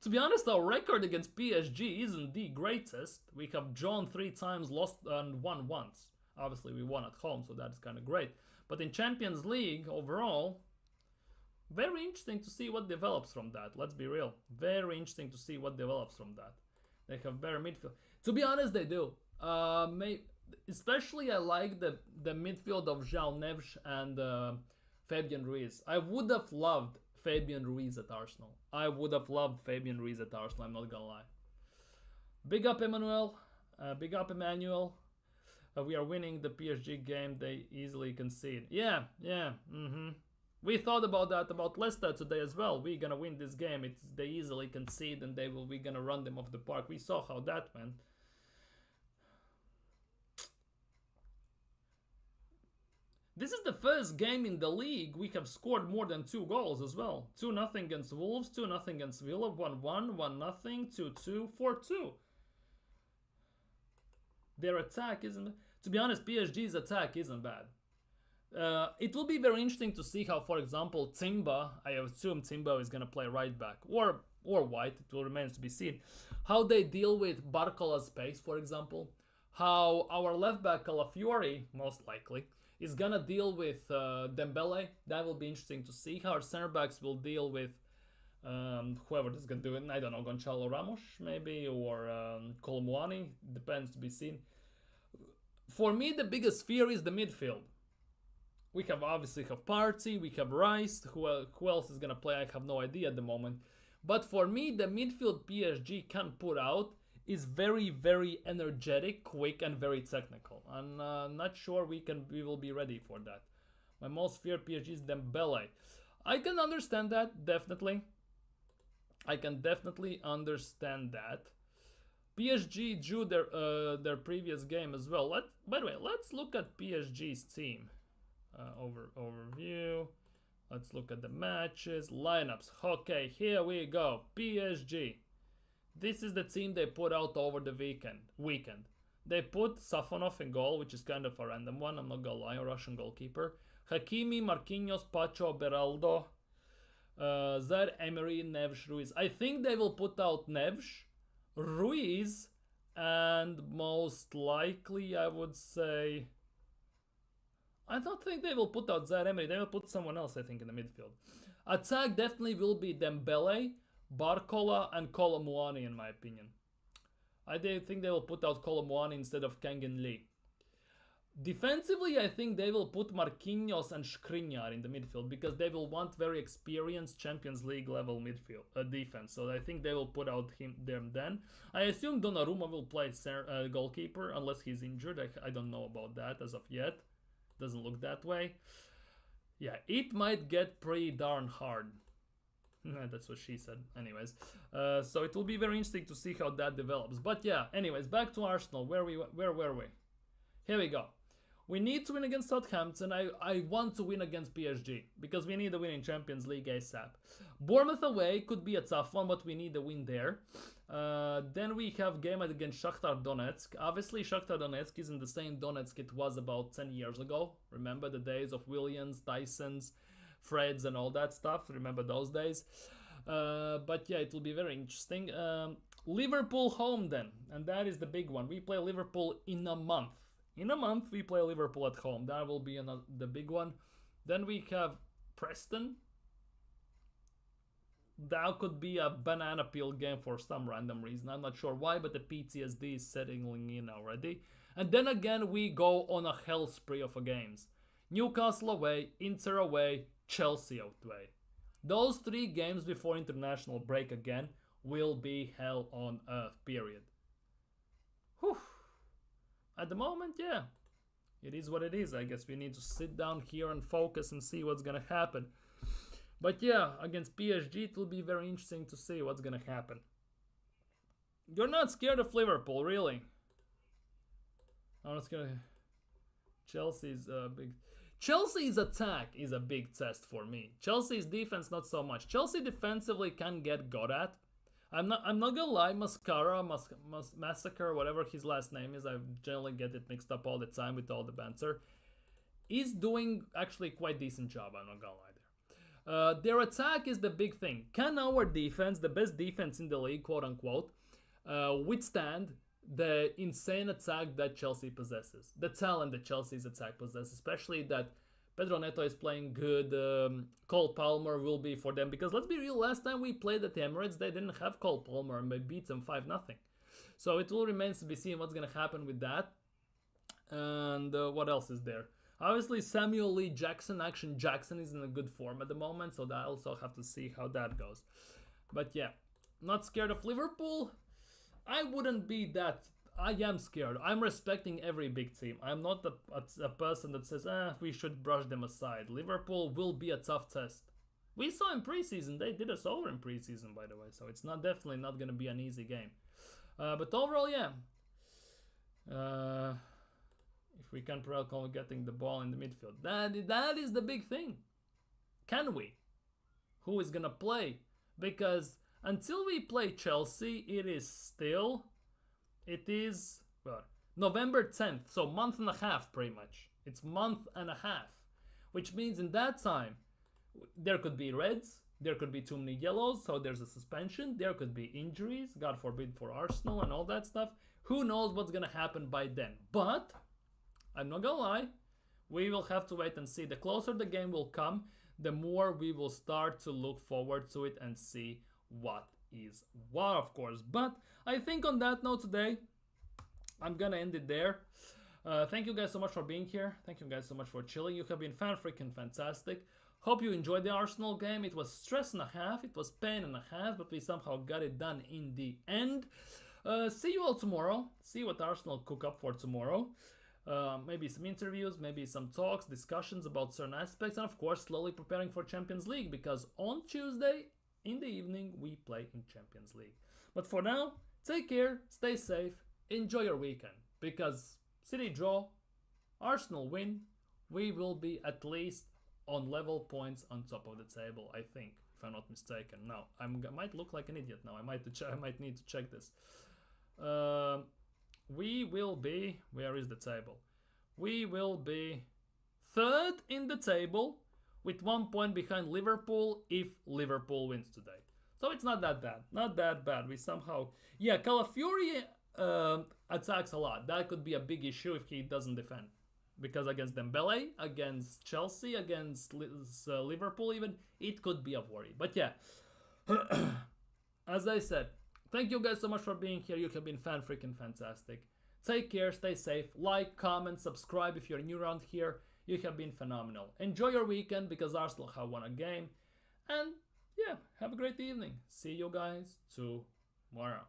To be honest, our record against PSG isn't the greatest. We have drawn 3 times, lost and won once. Obviously we won at home, so that's kind of great. But in Champions League overall, very interesting to see what develops from that. Let's be real. Very interesting to see what develops from that. They have better midfield. To be honest, they do. Especially I like the midfield of João Neves and Fabian Ruiz. I would have loved Fabian Ruiz at Arsenal. I would have loved Fabian Ruiz at Arsenal, I'm not gonna lie. Big up Emmanuel. Big up Emmanuel. We are winning the PSG game. They easily concede. Yeah. We thought about that about Leicester today as well. We're gonna win this game. They easily concede and we're gonna run them off the park. We saw how that went. This is the first game in the league we have scored more than 2 goals as well. 2-0 against Wolves, 2-0 against Villa, 1-1, 1-0, 2-2, 4-2. Their attack isn't... To be honest, PSG's attack isn't bad. It will be very interesting to see how, for example, Timber, I assume Timber is going to play right back, or White, it will remain to be seen. How they deal with Barcola's pace, for example. How our left back, Calafiori, most likely, is gonna deal with Dembele. That will be interesting to see how our center backs will deal with whoever is gonna do it. I don't know, Gonçalo Ramos maybe, or Colomwani. Depends to be seen. For me, the biggest fear is the midfield. We have obviously Partey, we have Rice. Who else is gonna play? I have no idea at the moment. But for me, the midfield PSG can put out is very, very energetic, quick, and very technical. I'm not sure we will be ready for that. My most feared PSG is Dembele. I can understand that, definitely. I can definitely understand that. PSG drew their previous game as well. By the way, let's look at PSG's team. Overview. Let's look at the matches, lineups. Okay, here we go. PSG. This is the team they put out over the weekend. They put Safonov in goal, which is kind of a random one, I'm not gonna lie, a Russian goalkeeper. Hakimi, Marquinhos, Pacho, Beraldo, Zaire Emery, Neves, Ruiz. I think they will put out Neves, Ruiz, and most likely I would say... I don't think they will put out Zaire Emery, they will put someone else I think in the midfield. Attack definitely will be Dembele, Barcola and Colomwani in my opinion. I think they will put out Colomwani instead of Kang-in Lee. Defensively, I think they will put Marquinhos and Skriniar in the midfield because they will want very experienced Champions League level midfield defense. So I think they will put out them then. I assume Donnarumma will play goalkeeper unless he's injured. I don't know about that as of yet. Doesn't look that way. Yeah, it might get pretty darn hard. That's what she said. Anyways, so it will be very interesting to see how that develops. But yeah, anyways, back to Arsenal. Where were we? Here we go. We need to win against Southampton. I want to win against PSG because we need a win in Champions League ASAP. Bournemouth away could be a tough one, but we need a win there. Then we have game against Shakhtar Donetsk. Obviously, Shakhtar Donetsk isn't the same Donetsk it was about 10 years ago. Remember the days of Williams, Tysons, Freds and all that stuff. Remember those days. But yeah, it will be very interesting. Liverpool home then. And that is the big one. We play Liverpool in a month. In a month, we play Liverpool at home. That will be the big one. Then we have Preston. That could be a banana peel game for some random reason. I'm not sure why, but the PTSD is settling in already. And then again, we go on a hell spree of games. Newcastle away, Inter away, Chelsea away. Those 3 games before international break again will be hell on earth, period. Whew. At the moment, yeah, it is what it is. I guess we need to sit down here and focus and see what's gonna happen. But yeah, against PSG, it will be very interesting to see what's gonna happen. You're not scared of Liverpool, really? I'm not gonna... Chelsea's big... Chelsea's attack is a big test for me. Chelsea's defense, not so much. Chelsea defensively can get got at. I'm not gonna lie, Massacre, whatever his last name is, I generally get it mixed up all the time with all the banter. He's doing actually quite decent job, I'm not gonna lie there. Their attack is the big thing. Can our defense, the best defense in the league, quote unquote, withstand the insane attack that Chelsea possesses? The talent that Chelsea's attack possesses, especially that Pedro Neto is playing good. Cole Palmer will be for them. Because let's be real, last time we played at the Emirates, they didn't have Cole Palmer and they beat them 5-0. So it will remain to be seen what's going to happen with that. And what else is there? Obviously, Samuel Lee Jackson. Action Jackson is in a good form at the moment. So I also have to see how that goes. But yeah, not scared of Liverpool. I wouldn't be that. I am scared. I'm respecting every big team. I'm not a person that says, we should brush them aside. Liverpool will be a tough test. We saw in preseason, they did us over in preseason, by the way. So it's definitely not going to be an easy game. But overall, yeah. If we can prevail getting the ball in the midfield. That is the big thing. Can we? Who is going to play? Because until we play Chelsea, it is, well, November 10th, so month and a half pretty much. It's month and a half, which means in that time, there could be reds, there could be too many yellows, so there's a suspension, there could be injuries, God forbid for Arsenal and all that stuff. Who knows what's gonna happen by then? But, I'm not gonna lie, we will have to wait and see. The closer the game will come, the more we will start to look forward to it and see what is what, of course. But I think on that note today, I'm gonna end it there. Thank you guys so much for being here. Thank you guys so much for chilling. You have been freaking fantastic. Hope you enjoyed the Arsenal game. It was stress and a half, it was pain and a half, but we somehow got it done in the end. See you all tomorrow. See what Arsenal cook up for tomorrow. Maybe some interviews, maybe some talks, discussions about certain aspects, and of course slowly preparing for Champions League, because on Tuesday in the evening we play in Champions League. But for now, take care, stay safe, enjoy your weekend, because City draw, Arsenal win, we will be at least on level points on top of the table, I think, if I'm not mistaken. Now, I might look like an idiot now, I might need to check this. We will be, where is the table? We will be third in the table with 1 point behind Liverpool if Liverpool wins today. So it's not that bad. Not that bad. We somehow... Yeah, Calafiori attacks a lot. That could be a big issue if he doesn't defend. Because against Dembele, against Chelsea, against Liverpool even, it could be a worry. But yeah, as I said, thank you guys so much for being here. You have been freaking fantastic. Take care, stay safe, like, comment, subscribe if you're new around here. You have been phenomenal. Enjoy your weekend because Arsenal have won a game. And yeah, have a great evening. See you guys tomorrow.